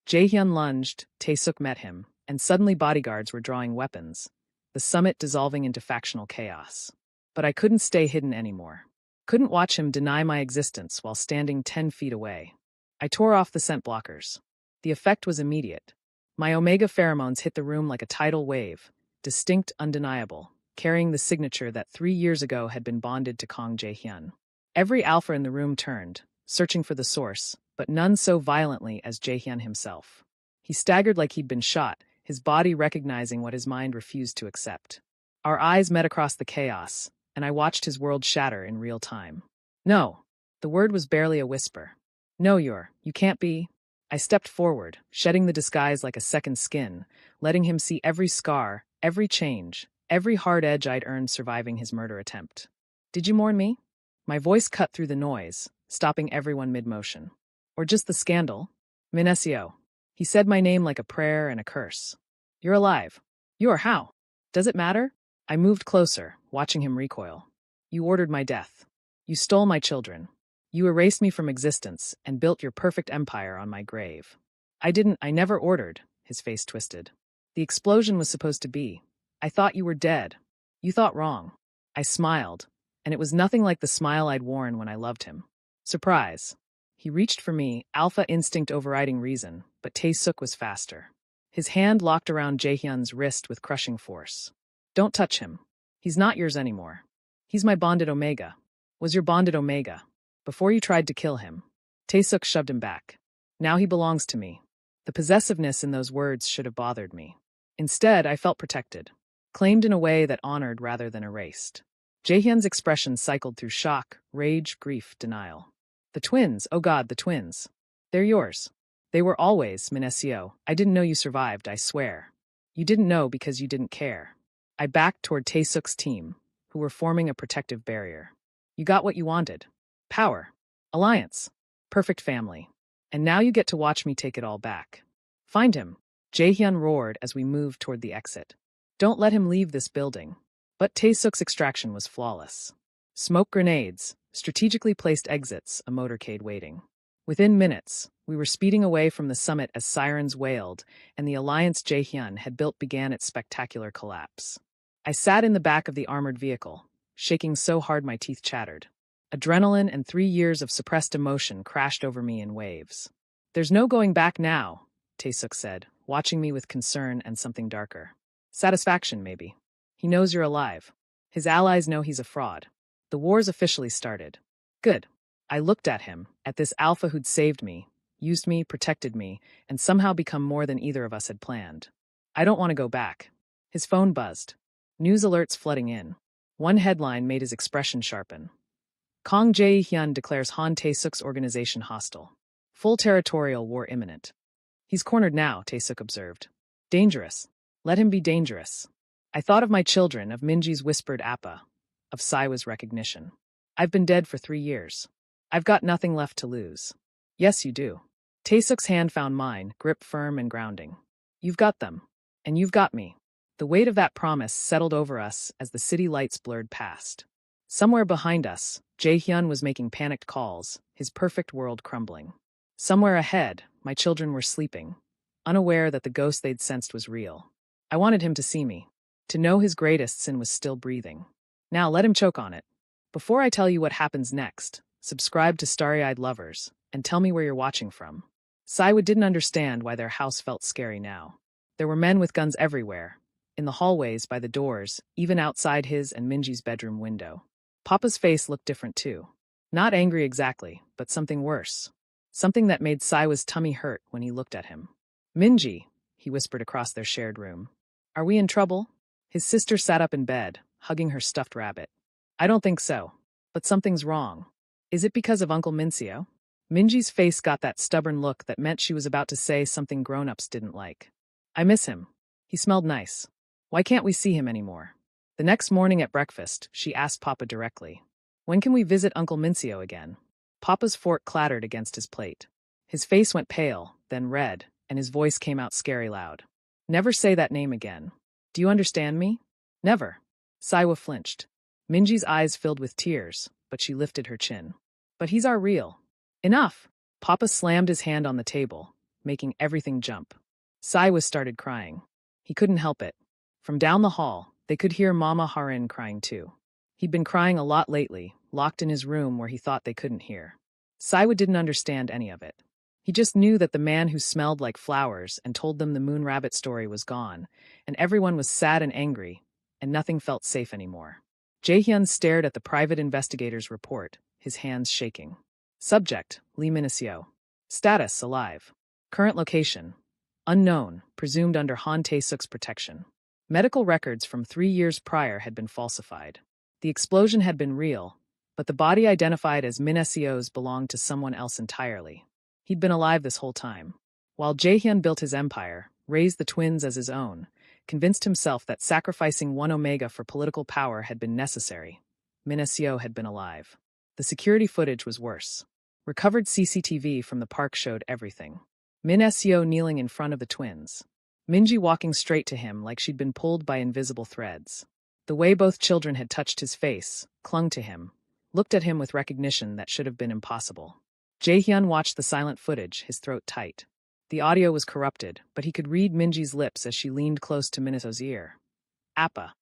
Jae-hyun lunged, Tae-suk met him, and suddenly bodyguards were drawing weapons, the summit dissolving into factional chaos. But I couldn't stay hidden anymore. Couldn't watch him deny my existence while standing 10 feet away. I tore off the scent blockers. The effect was immediate. My omega pheromones hit the room like a tidal wave, distinct, undeniable, carrying the signature that 3 years ago had been bonded to Kong Jae-hyun. Every alpha in the room turned, searching for the source, but none so violently as Jae-hyun himself. He staggered like he'd been shot, his body recognizing what his mind refused to accept. Our eyes met across the chaos, and I watched his world shatter in real time. No. The word was barely a whisper. No, you can't be. I stepped forward, shedding the disguise like a second skin, letting him see every scar, every change, every hard edge I'd earned surviving his murder attempt. Did you mourn me? My voice cut through the noise, stopping everyone mid-motion. Or just the scandal? Min-seo. He said my name like a prayer and a curse. You're alive. You're how? Does it matter? I moved closer, watching him recoil. You ordered my death. You stole my children. You erased me from existence and built your perfect empire on my grave. I never ordered, his face twisted. The explosion was supposed to be. I thought you were dead. You thought wrong. I smiled, and it was nothing like the smile I'd worn when I loved him. Surprise. He reached for me, alpha instinct overriding reason, but Tae-suk was faster. His hand locked around Jae-hyun's wrist with crushing force. Don't touch him. He's not yours anymore. He's my bonded omega. Was your bonded omega. Before you tried to kill him. Tae-suk shoved him back. Now he belongs to me. The possessiveness in those words should have bothered me. Instead, I felt protected. Claimed in a way that honored rather than erased. Jae-hyun's expression cycled through shock, rage, grief, denial. The twins, oh God, the twins. They're yours. They were always, Min-seo. I didn't know you survived, I swear. You didn't know because you didn't care. I backed toward Tae-suk's team, who were forming a protective barrier. You got what you wanted. Power. Alliance. Perfect family. And now you get to watch me take it all back. Find him. Jae-hyun roared as we moved toward the exit. Don't let him leave this building. But Tae-suk's extraction was flawless. Smoke grenades, strategically placed exits, a motorcade waiting. Within minutes, we were speeding away from the summit as sirens wailed, and the alliance Jae-hyun had built began its spectacular collapse. I sat in the back of the armored vehicle, shaking so hard my teeth chattered. Adrenaline and 3 years of suppressed emotion crashed over me in waves. There's no going back now, Tae-suk said, watching me with concern and something darker. Satisfaction, maybe. He knows you're alive. His allies know he's a fraud. The war's officially started. Good. I looked at him, at this alpha who'd saved me, used me, protected me, and somehow become more than either of us had planned. I don't want to go back. His phone buzzed. News alerts flooding in. One headline made his expression sharpen. Kong Jae-hyun declares Han Tae-suk's organization hostile. Full territorial war imminent. He's cornered now, Tae-suk observed. Dangerous. Let him be dangerous. I thought of my children, of Minji's whispered appa, of Saiwa's recognition. I've been dead for 3 years. I've got nothing left to lose. Yes, you do. Tae-suk's hand found mine, grip firm and grounding. You've got them. And you've got me. The weight of that promise settled over us as the city lights blurred past. Somewhere behind us, Jae-hyun was making panicked calls, his perfect world crumbling. Somewhere ahead, my children were sleeping, unaware that the ghost they'd sensed was real. I wanted him to see me, to know his greatest sin was still breathing. Now let him choke on it. Before I tell you what happens next, subscribe to Starry-Eyed Lovers, and tell me where you're watching from. Saiwa didn't understand why their house felt scary now. There were men with guns everywhere, in the hallways, by the doors, even outside his and Minji's bedroom window. Papa's face looked different too. Not angry exactly, but something worse. Something that made Saiwa's tummy hurt when he looked at him. Minji, he whispered across their shared room. Are we in trouble? His sister sat up in bed, hugging her stuffed rabbit. I don't think so. But something's wrong. Is it because of Uncle Mincio? Minji's face got that stubborn look that meant she was about to say something grown-ups didn't like. I miss him. He smelled nice. Why can't we see him anymore? The next morning at breakfast, she asked Papa directly. When can we visit Uncle Mincio again? Papa's fork clattered against his plate. His face went pale, then red, and his voice came out scary loud. Never say that name again. Do you understand me? Never. Saiwa flinched. Minji's eyes filled with tears, but she lifted her chin. But he's our real. Enough! Papa slammed his hand on the table, making everything jump. Saiwa started crying. He couldn't help it. From down the hall, they could hear Mama Harin crying too. He'd been crying a lot lately, locked in his room where he thought they couldn't hear. Saiwa didn't understand any of it. He just knew that the man who smelled like flowers and told them the moon rabbit story was gone, and everyone was sad and angry, and nothing felt safe anymore. Jaehyun stared at the private investigator's report, his hands shaking. Subject, Lee Minaseo. Status, alive. Current location, unknown, presumed under Han Tae-suk's protection. Medical records from 3 years prior had been falsified. The explosion had been real, but the body identified as Minaseo's belonged to someone else entirely. He'd been alive this whole time. While Jaehyun built his empire, raised the twins as his own, convinced himself that sacrificing one Omega for political power had been necessary, Minaseo had been alive. The security footage was worse. Recovered CCTV from the park showed everything. Minaseo kneeling in front of the twins. Minji walking straight to him like she'd been pulled by invisible threads. The way both children had touched his face, clung to him, looked at him with recognition that should have been impossible. Jaehyun watched the silent footage, his throat tight. The audio was corrupted, but he could read Minji's lips as she leaned close to Minaseo's ear. Appa.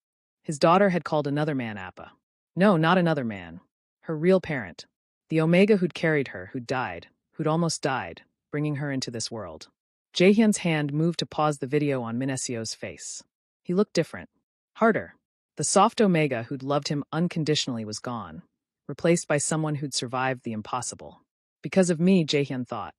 His daughter had called another man Appa. No, not another man. Her real parent. The Omega who'd carried her, who'd died, who'd almost died, bringing her into this world. Jaehyun's hand moved to pause the video on Minaseo's face. He looked different. Harder. The soft Omega who'd loved him unconditionally was gone, replaced by someone who'd survived the impossible. Because of me, Jaehyun thought.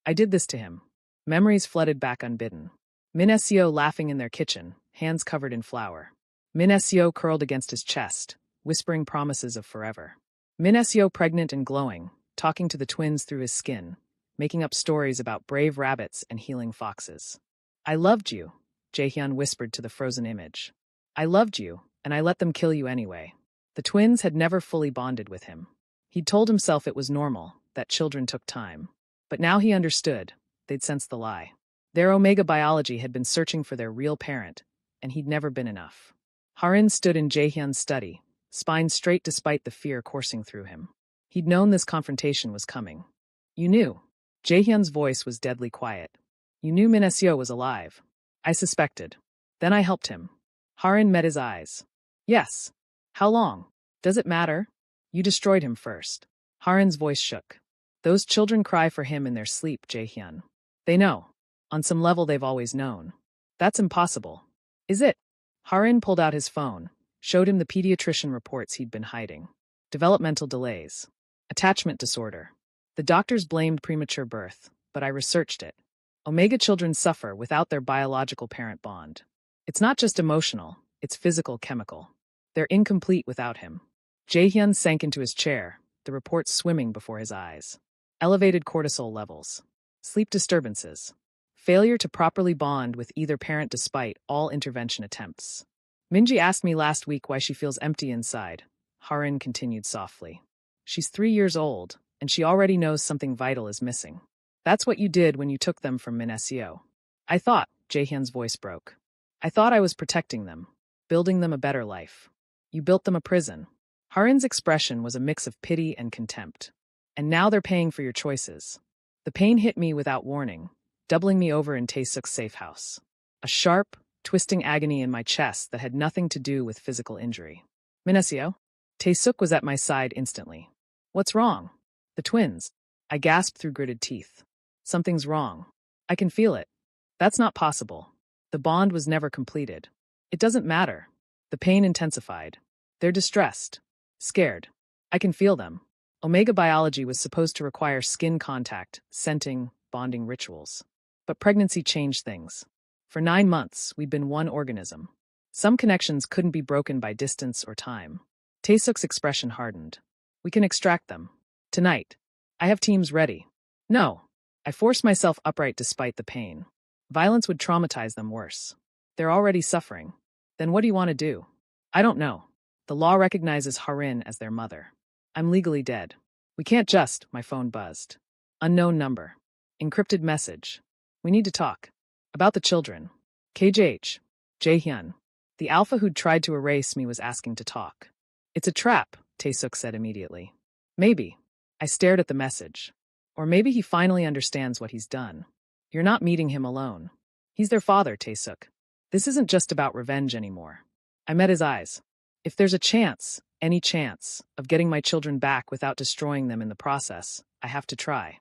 I did this to him. Memories flooded back unbidden. Minaseo laughing in their kitchen, hands covered in flour. Minaseo curled against his chest, whispering promises of forever. Minaseo pregnant and glowing, talking to the twins through his skin, making up stories about brave rabbits and healing foxes. I loved you, Jaehyun whispered to the frozen image. I loved you, and I let them kill you anyway. The twins had never fully bonded with him. He'd told himself it was normal, that children took time. But now he understood. They'd sensed the lie. Their Omega biology had been searching for their real parent, and he'd never been enough. Harin stood in Jaehyun's study, spine straight despite the fear coursing through him. He'd known this confrontation was coming. You knew. Jaehyun's voice was deadly quiet. You knew Minaseo was alive. I suspected. Then I helped him. Harin met his eyes. Yes. How long? Does it matter? You destroyed him first. Harin's voice shook. Those children cry for him in their sleep, Jaehyun. They know. On some level they've always known. That's impossible. Is it? Harin pulled out his phone, showed him the pediatrician reports he'd been hiding. Developmental delays. Attachment disorder. The doctors blamed premature birth, but I researched it. Omega children suffer without their biological parent bond. It's not just emotional, it's physical, chemical. They're incomplete without him. Jaehyun sank into his chair, the reports swimming before his eyes. Elevated cortisol levels. Sleep disturbances. Failure to properly bond with either parent despite all intervention attempts. Minji asked me last week why she feels empty inside. Harin continued softly. She's 3 years old, and she already knows something vital is missing. That's what you did when you took them from Minaseo. I thought, Jaehyun's voice broke. I thought I was protecting them, building them a better life. You built them a prison. Harin's expression was a mix of pity and contempt. And now they're paying for your choices. The pain hit me without warning, doubling me over in Tae-suk's safe house. A sharp, twisting agony in my chest that had nothing to do with physical injury. Minacio? Tae-suk was at my side instantly. What's wrong? The twins. I gasped through gritted teeth. Something's wrong. I can feel it. That's not possible. The bond was never completed. It doesn't matter. The pain intensified. They're distressed. Scared. I can feel them. Omega biology was supposed to require skin contact, scenting, bonding rituals. But pregnancy changed things. For 9 months, we'd been one organism. Some connections couldn't be broken by distance or time. Tae-suk's expression hardened. We can extract them. Tonight. I have teams ready. No. I forced myself upright despite the pain. Violence would traumatize them worse. They're already suffering. Then what do you want to do? I don't know. The law recognizes Harin as their mother. I'm legally dead. We can't just, my phone buzzed. Unknown number. Encrypted message. We need to talk. About the children. KJH. Jaehyun. The alpha who'd tried to erase me was asking to talk. It's a trap, Tae-suk said immediately. Maybe. I stared at the message. Or maybe he finally understands what he's done. You're not meeting him alone. He's their father, Tae-suk. This isn't just about revenge anymore. I met his eyes. If there's a chance, any chance, of getting my children back without destroying them in the process, I have to try.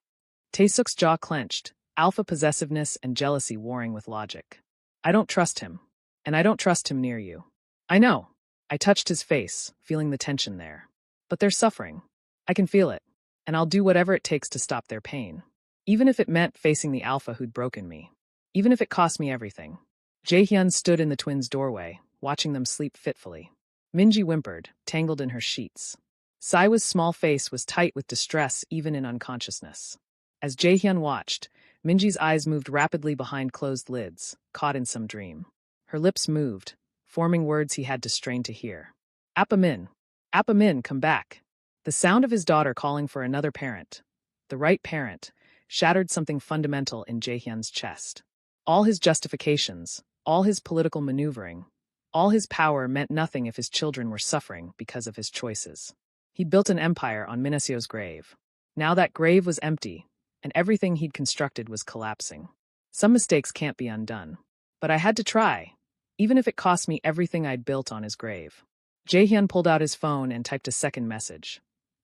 Tae-suk's jaw clenched, alpha possessiveness and jealousy warring with logic. I don't trust him. And I don't trust him near you. I know. I touched his face, feeling the tension there. But they're suffering. I can feel it. And I'll do whatever it takes to stop their pain. Even if it meant facing the alpha who'd broken me. Even if it cost me everything. Jaehyun stood in the twins' doorway, watching them sleep fitfully. Minji whimpered, tangled in her sheets. Saiwa's small face was tight with distress even in unconsciousness. As Jaehyun watched, Minji's eyes moved rapidly behind closed lids, caught in some dream. Her lips moved, forming words he had to strain to hear. Appa-min. Appa-min, come back. The sound of his daughter calling for another parent, the right parent, shattered something fundamental in Jaehyun's chest. All his justifications, all his political maneuvering, all his power meant nothing if his children were suffering because of his choices. He'd built an empire on Minasio's grave. Now that grave was empty, and everything he'd constructed was collapsing. Some mistakes can't be undone. But I had to try, even if it cost me everything I'd built on his grave. Jaehyun pulled out his phone and typed a second message.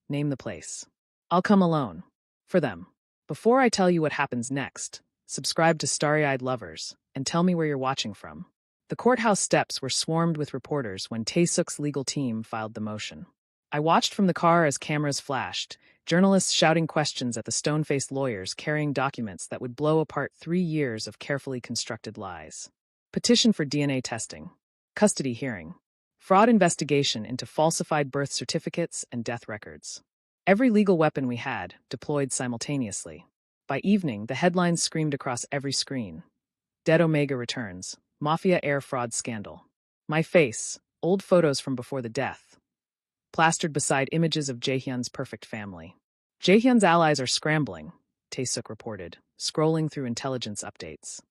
Name the place. I'll come alone. For them. Before I tell you what happens next, subscribe to Starry-Eyed Lovers, and tell me where you're watching from. The courthouse steps were swarmed with reporters when Tae-suk's legal team filed the motion. I watched from the car as cameras flashed, journalists shouting questions at the stone-faced lawyers carrying documents that would blow apart 3 years of carefully constructed lies. Petition for DNA testing. Custody hearing. Fraud investigation into falsified birth certificates and death records. Every legal weapon we had, deployed simultaneously. By evening, the headlines screamed across every screen. Dead Omega returns. Mafia air fraud scandal. My face, old photos from before the death. Plastered beside images of Jaehyun's perfect family. Jaehyun's allies are scrambling, Tae-suk reported, scrolling through intelligence updates.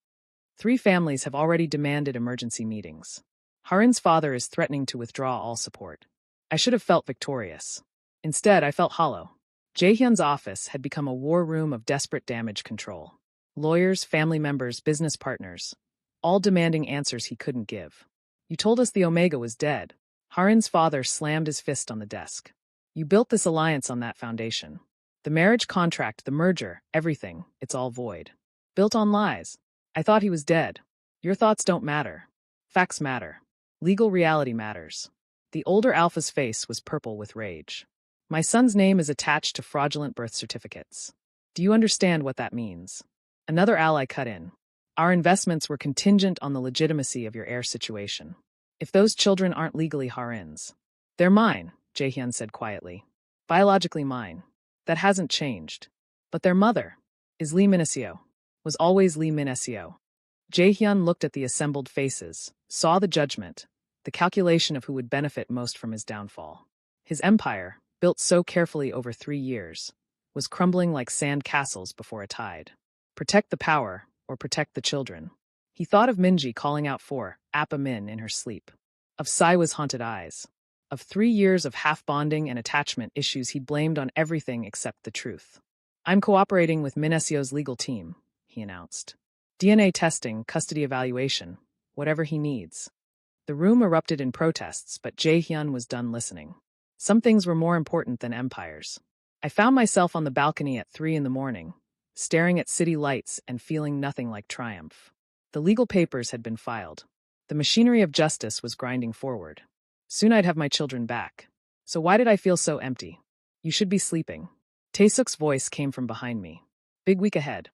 3 families have already demanded emergency meetings. Harin's father is threatening to withdraw all support. I should have felt victorious. Instead, I felt hollow. Jaehyun's office had become a war room of desperate damage control. Lawyers, family members, business partners, all demanding answers he couldn't give. You told us the Omega was dead. Harin's father slammed his fist on the desk. You built this alliance on that foundation. The marriage contract, the merger, everything, it's all void. Built on lies. I thought he was dead. Your thoughts don't matter. Facts matter. Legal reality matters. The older Alpha's face was purple with rage. My son's name is attached to fraudulent birth certificates. Do you understand what that means? Another ally cut in. Our investments were contingent on the legitimacy of your heir situation. If those children aren't legally Harin's, they're mine, Jaehyun said quietly. Biologically mine. That hasn't changed. But their mother is Lee Minacio. Was always Lee Minacio. Jaehyun looked at the assembled faces, saw the judgment, the calculation of who would benefit most from his downfall. His empire, built so carefully over 3 years, was crumbling like sand castles before a tide. Protect the power, or protect the children. He thought of Minji calling out for Appa-min in her sleep. Of Saiwa's haunted eyes. Of 3 years of half-bonding and attachment issues he blamed on everything except the truth. I'm cooperating with Minasio's legal team, he announced. DNA testing, custody evaluation, whatever he needs. The room erupted in protests, but Jae-hyun was done listening. Some things were more important than empires. I found myself on the balcony at 3 in the morning, staring at city lights and feeling nothing like triumph. The legal papers had been filed. The machinery of justice was grinding forward. Soon I'd have my children back. So why did I feel so empty? You should be sleeping. Taesuk's voice came from behind me. Big week ahead.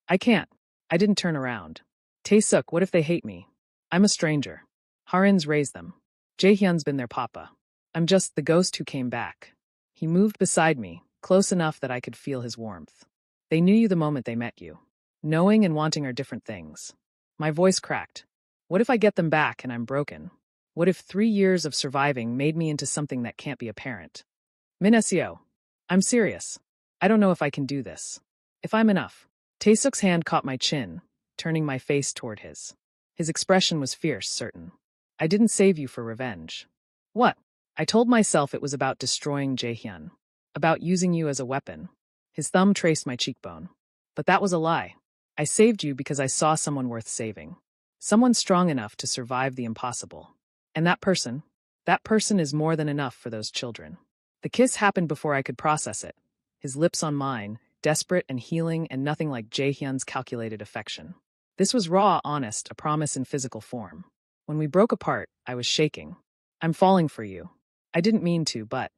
I can't. I didn't turn around. Taesuk, what if they hate me? I'm a stranger. Harin's raised them. Jaehyun's been their papa. I'm just the ghost who came back. He moved beside me, close enough that I could feel his warmth. They knew you the moment they met you. Knowing and wanting are different things. My voice cracked. What if I get them back and I'm broken? What if 3 years of surviving made me into something that can't be apparent? Min Seo. I'm serious. I don't know if I can do this. If I'm enough. Taesuk's hand caught my chin, turning my face toward his. His expression was fierce, certain. I didn't save you for revenge. What? I told myself it was about destroying Jaehyun. About using you as a weapon. His thumb traced my cheekbone. But that was a lie. I saved you because I saw someone worth saving. Someone strong enough to survive the impossible. And that person is more than enough for those children. The kiss happened before I could process it. His lips on mine, desperate and healing and nothing like Jaehyun's calculated affection. This was raw, honest, a promise in physical form. When we broke apart, I was shaking. I'm falling for you. I didn't mean to, but...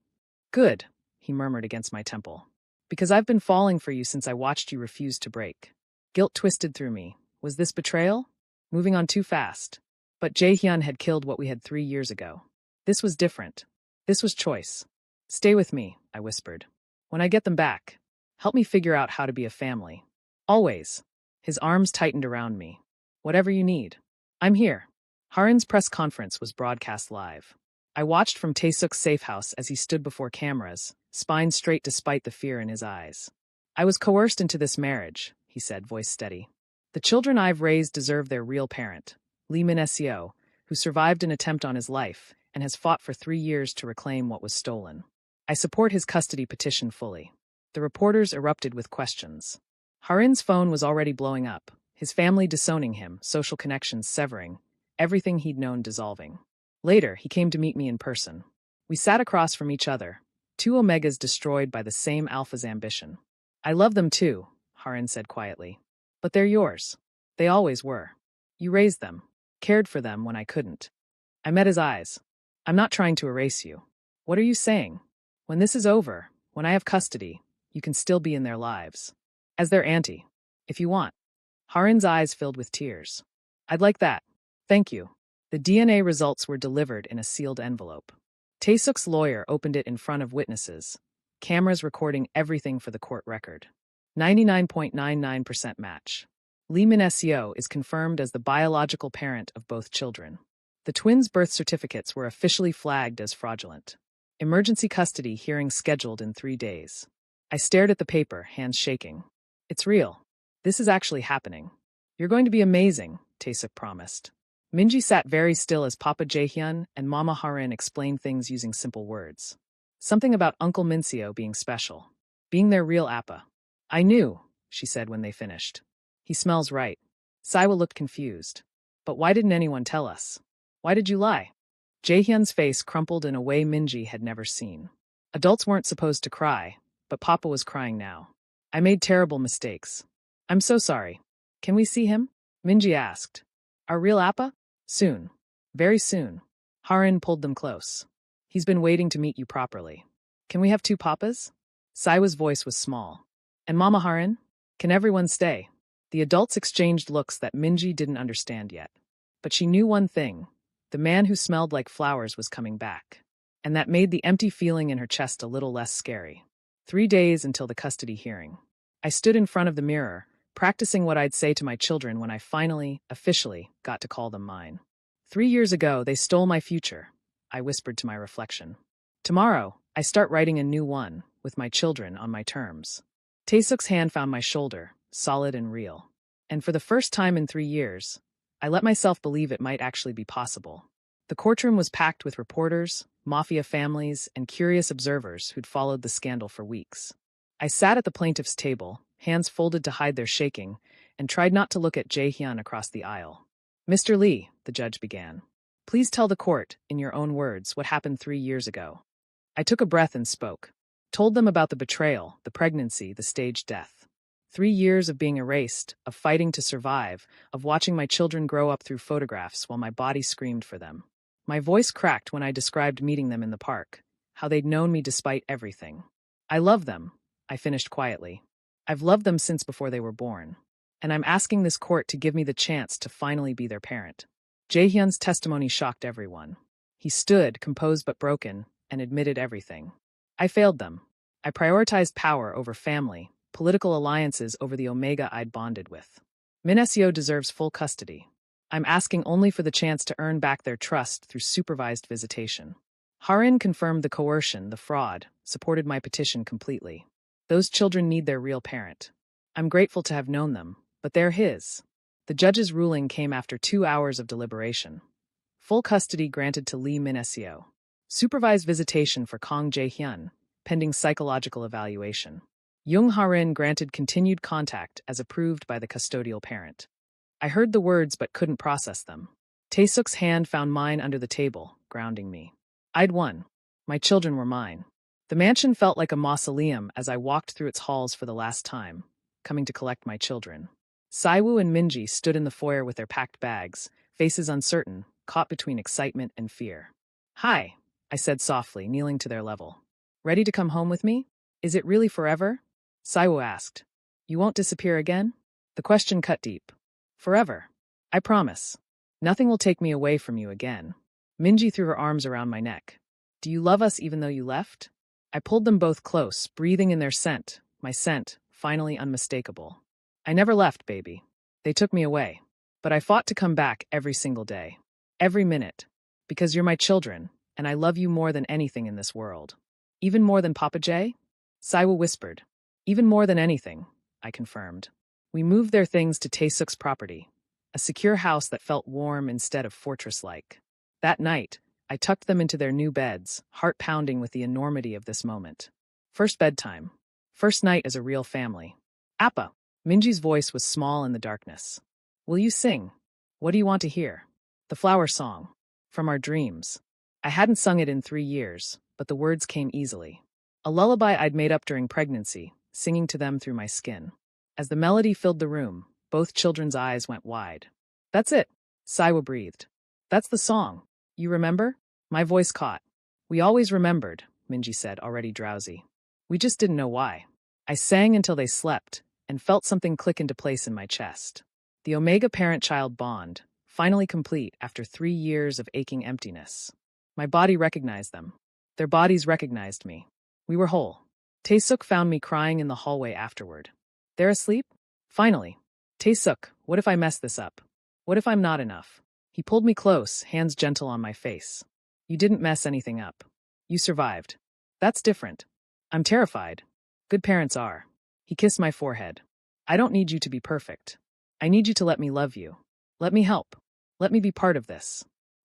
Good, he murmured against my temple. Because I've been falling for you since I watched you refuse to break. Guilt twisted through me. Was this betrayal? Moving on too fast. But Jaehyun had killed what we had 3 years ago. This was different. This was choice. Stay with me, I whispered. When I get them back, help me figure out how to be a family. Always. His arms tightened around me. Whatever you need. I'm here. Harin's press conference was broadcast live. I watched from Taesuk's safe house as he stood before cameras, spine straight despite the fear in his eyes. I was coerced into this marriage, he said, voice steady. The children I've raised deserve their real parent, Lee Min Seo, who survived an attempt on his life and has fought for 3 years to reclaim what was stolen. I support his custody petition fully. The reporters erupted with questions. Harin's phone was already blowing up, his family disowning him, social connections severing, everything he'd known dissolving. Later, he came to meet me in person. We sat across from each other, 2 Omegas destroyed by the same Alpha's ambition. I love them too, Harin said quietly. But they're yours. They always were. You raised them, cared for them when I couldn't. I met his eyes. I'm not trying to erase you. What are you saying? When this is over, when I have custody, you can still be in their lives. As their auntie. If you want. Harin's eyes filled with tears. I'd like that. Thank you. The DNA results were delivered in a sealed envelope. Taesuk's lawyer opened it in front of witnesses, cameras recording everything for the court record. 99.99% match. Lee Min Seo is confirmed as the biological parent of both children. The twins' birth certificates were officially flagged as fraudulent. Emergency custody hearing scheduled in 3 days. I stared at the paper, hands shaking. It's real. This is actually happening. You're going to be amazing, Taesuk promised. Minji sat very still as Papa Jaehyun and Mama Harin explained things using simple words. Something about Uncle Minseo being special. Being their real appa. I knew, she said when they finished. He smells right. Saiwa looked confused. But why didn't anyone tell us? Why did you lie? Jaehyun's face crumpled in a way Minji had never seen. Adults weren't supposed to cry, but Papa was crying now. I made terrible mistakes. I'm so sorry. Can we see him? Minji asked. Our real appa? Soon. Very soon. Harin pulled them close. He's been waiting to meet you properly. Can we have 2 papas? Saiwa's voice was small. And Mama Harin? Can everyone stay? The adults exchanged looks that Minji didn't understand yet. But she knew one thing. The man who smelled like flowers was coming back. And that made the empty feeling in her chest a little less scary. 3 days until the custody hearing. I stood in front of the mirror, practicing what I'd say to my children when I finally, officially, got to call them mine. 3 years ago, they stole my future, I whispered to my reflection. Tomorrow, I start writing a new one, with my children on my terms. Taesuk's hand found my shoulder, solid and real. And for the first time in 3 years, I let myself believe it might actually be possible. The courtroom was packed with reporters, mafia families, and curious observers who'd followed the scandal for weeks. I sat at the plaintiff's table, hands folded to hide their shaking, and tried not to look at Jae-hyun across the aisle. "Mr. Lee," the judge began, "please tell the court, in your own words, what happened 3 years ago." I took a breath and spoke. Told them about the betrayal, the pregnancy, the staged death. 3 years of being erased, of fighting to survive, of watching my children grow up through photographs while my body screamed for them. My voice cracked when I described meeting them in the park, how they'd known me despite everything. "I love them," I finished quietly. "I've loved them since before they were born. And I'm asking this court to give me the chance to finally be their parent." Jae-hyun's testimony shocked everyone. He stood, composed but broken, and admitted everything. "I failed them. I prioritized power over family, political alliances over the Omega I'd bonded with. Min Seo deserves full custody. I'm asking only for the chance to earn back their trust through supervised visitation." Harin confirmed the coercion, the fraud, supported my petition completely. Those children need their real parent. I'm grateful to have known them, but they're his. The judge's ruling came after 2 hours of deliberation. Full custody granted to Lee Min Seo. Supervised visitation for Kang Jae-hyun, pending psychological evaluation. Jung Harin granted continued contact as approved by the custodial parent. I heard the words but couldn't process them. Tae-suk's hand found mine under the table, grounding me. I'd won. My children were mine. The mansion felt like a mausoleum as I walked through its halls for the last time, coming to collect my children. Saiwoo and Minji stood in the foyer with their packed bags, faces uncertain, caught between excitement and fear. "Hi," I said softly, kneeling to their level. "Ready to come home with me? Is it really forever?" Saiwoo asked. "You won't disappear again?" The question cut deep. "Forever. I promise. Nothing will take me away from you again." Minji threw her arms around my neck. "Do you love us even though you left?" I pulled them both close, breathing in their scent, my scent, finally unmistakable. "I never left, baby. They took me away. But I fought to come back every single day. Every minute. Because you're my children, and I love you more than anything in this world." "Even more than Papa J?" Saiwoo whispered. "Even more than anything," I confirmed. We moved their things to Tae-suk's property, a secure house that felt warm instead of fortress-like. That night, I tucked them into their new beds, heart pounding with the enormity of this moment. First bedtime. First night as a real family. "Appa." Minji's voice was small in the darkness. "Will you sing? What do you want to hear?" "The flower song. From our dreams." I hadn't sung it in 3 years, but the words came easily. A lullaby I'd made up during pregnancy, singing to them through my skin. As the melody filled the room, both children's eyes went wide. "That's it," Saiwa breathed. "That's the song. You remember?" My voice caught. "We always remembered," Minji said, already drowsy. "We just didn't know why." I sang until they slept, and felt something click into place in my chest. The Omega parent-child bond, finally complete after 3 years of aching emptiness. My body recognized them. Their bodies recognized me. We were whole. Tae-suk found me crying in the hallway afterward. "They're asleep?" "Finally." "Tae-suk, what if I mess this up? What if I'm not enough?" He pulled me close, hands gentle on my face. "You didn't mess anything up. You survived. That's different. I'm terrified. Good parents are." He kissed my forehead. "I don't need you to be perfect. I need you to let me love you. Let me help. Let me be part of this."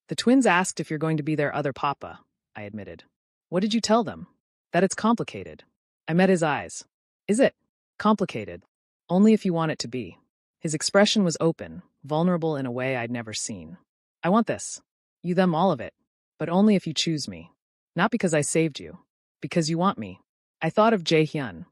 "The twins asked if you're going to be their other papa," I admitted. "What did you tell them?" "That it's complicated." I met his eyes. "Is it complicated?" "Only if you want it to be." His expression was open, vulnerable in a way I'd never seen. "I want this. You them all of it. But only if you choose me. Not because I saved you. Because you want me." I thought of Jae-hyun.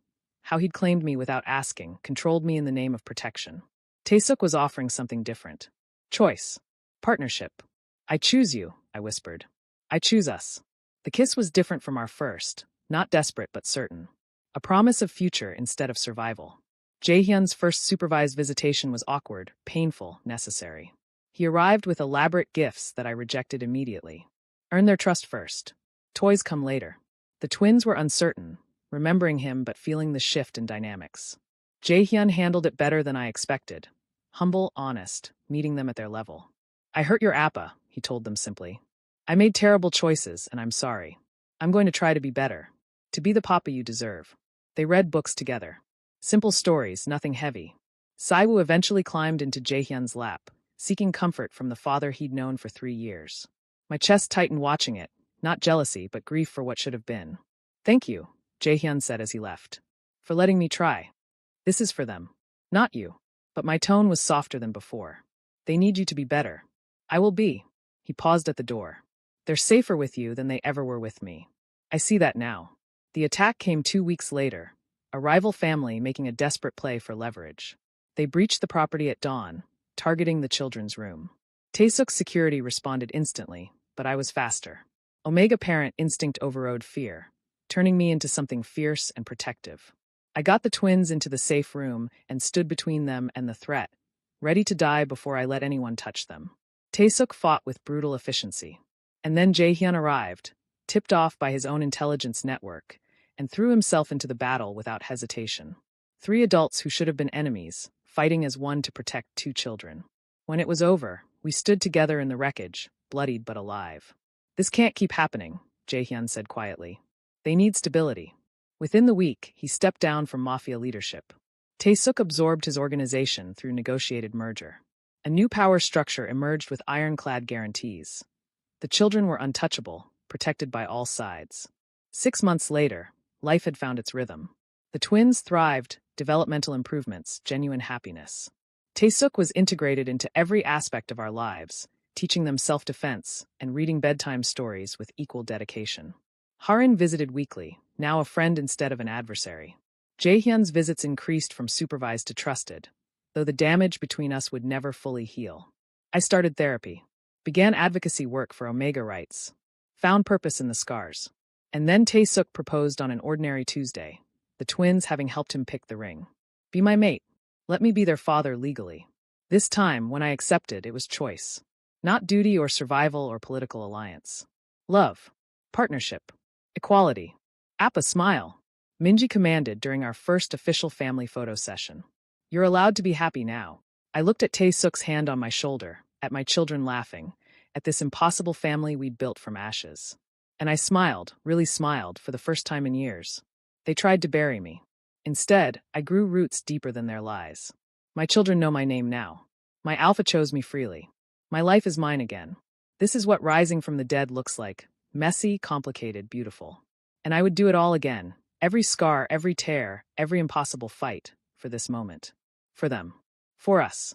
How he'd claimed me without asking, controlled me in the name of protection. Tae-suk was offering something different. Choice. Partnership. "I choose you," I whispered. "I choose us." The kiss was different from our first, not desperate but certain. A promise of future instead of survival. Jae-hyun's first supervised visitation was awkward, painful, necessary. He arrived with elaborate gifts that I rejected immediately. Earn their trust first. Toys come later. The twins were uncertain, remembering him but feeling the shift in dynamics. Jae-hyun handled it better than I expected. Humble, honest, meeting them at their level. "I hurt your appa," he told them simply. "I made terrible choices, and I'm sorry. I'm going to try to be better. To be the papa you deserve." They read books together. Simple stories, nothing heavy. Saiwoo eventually climbed into Jae-hyun's lap, seeking comfort from the father he'd known for 3 years. My chest tightened watching it, not jealousy, but grief for what should have been. "Thank you," Jae-hyun said as he left. "For letting me try. This is for them. Not you." But my tone was softer than before. They need you to be better. I will be. He paused at the door. They're safer with you than they ever were with me. I see that now. The attack came 2 weeks later, a rival family making a desperate play for leverage. They breached the property at dawn, targeting the children's room. Taesuk's security responded instantly, but I was faster. Omega parent instinct overrode fear, turning me into something fierce and protective. I got the twins into the safe room and stood between them and the threat, ready to die before I let anyone touch them. Taesuk fought with brutal efficiency. And then Jaehyun arrived, tipped off by his own intelligence network, and threw himself into the battle without hesitation. 3 adults who should have been enemies, fighting as one to protect 2 children. When it was over, we stood together in the wreckage, bloodied but alive. This can't keep happening, Jaehyun said quietly. They need stability. Within the week, he stepped down from mafia leadership. Taesuk absorbed his organization through negotiated merger. A new power structure emerged with ironclad guarantees. The children were untouchable, protected by all sides. 6 months later, life had found its rhythm. The twins thrived, developmental improvements, genuine happiness. Taesuk was integrated into every aspect of our lives, teaching them self-defense and reading bedtime stories with equal dedication. Harin visited weekly, now a friend instead of an adversary. Jaehyun's visits increased from supervised to trusted, though the damage between us would never fully heal. I started therapy, began advocacy work for Omega rights, found purpose in the scars. And then Taesuk proposed on an ordinary Tuesday, the twins having helped him pick the ring. Be my mate. Let me be their father legally. This time, when I accepted, it was choice. Not duty or survival or political alliance. Love. Partnership. Equality. Appa smile. Minji commanded during our first official family photo session. You're allowed to be happy now. I looked at Taesuk's hand on my shoulder, at my children laughing, at this impossible family we'd built from ashes. And I smiled, really smiled, for the first time in years. They tried to bury me. Instead, I grew roots deeper than their lies. My children know my name now. My alpha chose me freely. My life is mine again. This is what rising from the dead looks like. Messy, complicated, beautiful. And I would do it all again. Every scar, every tear, every impossible fight, for this moment. For them. For us.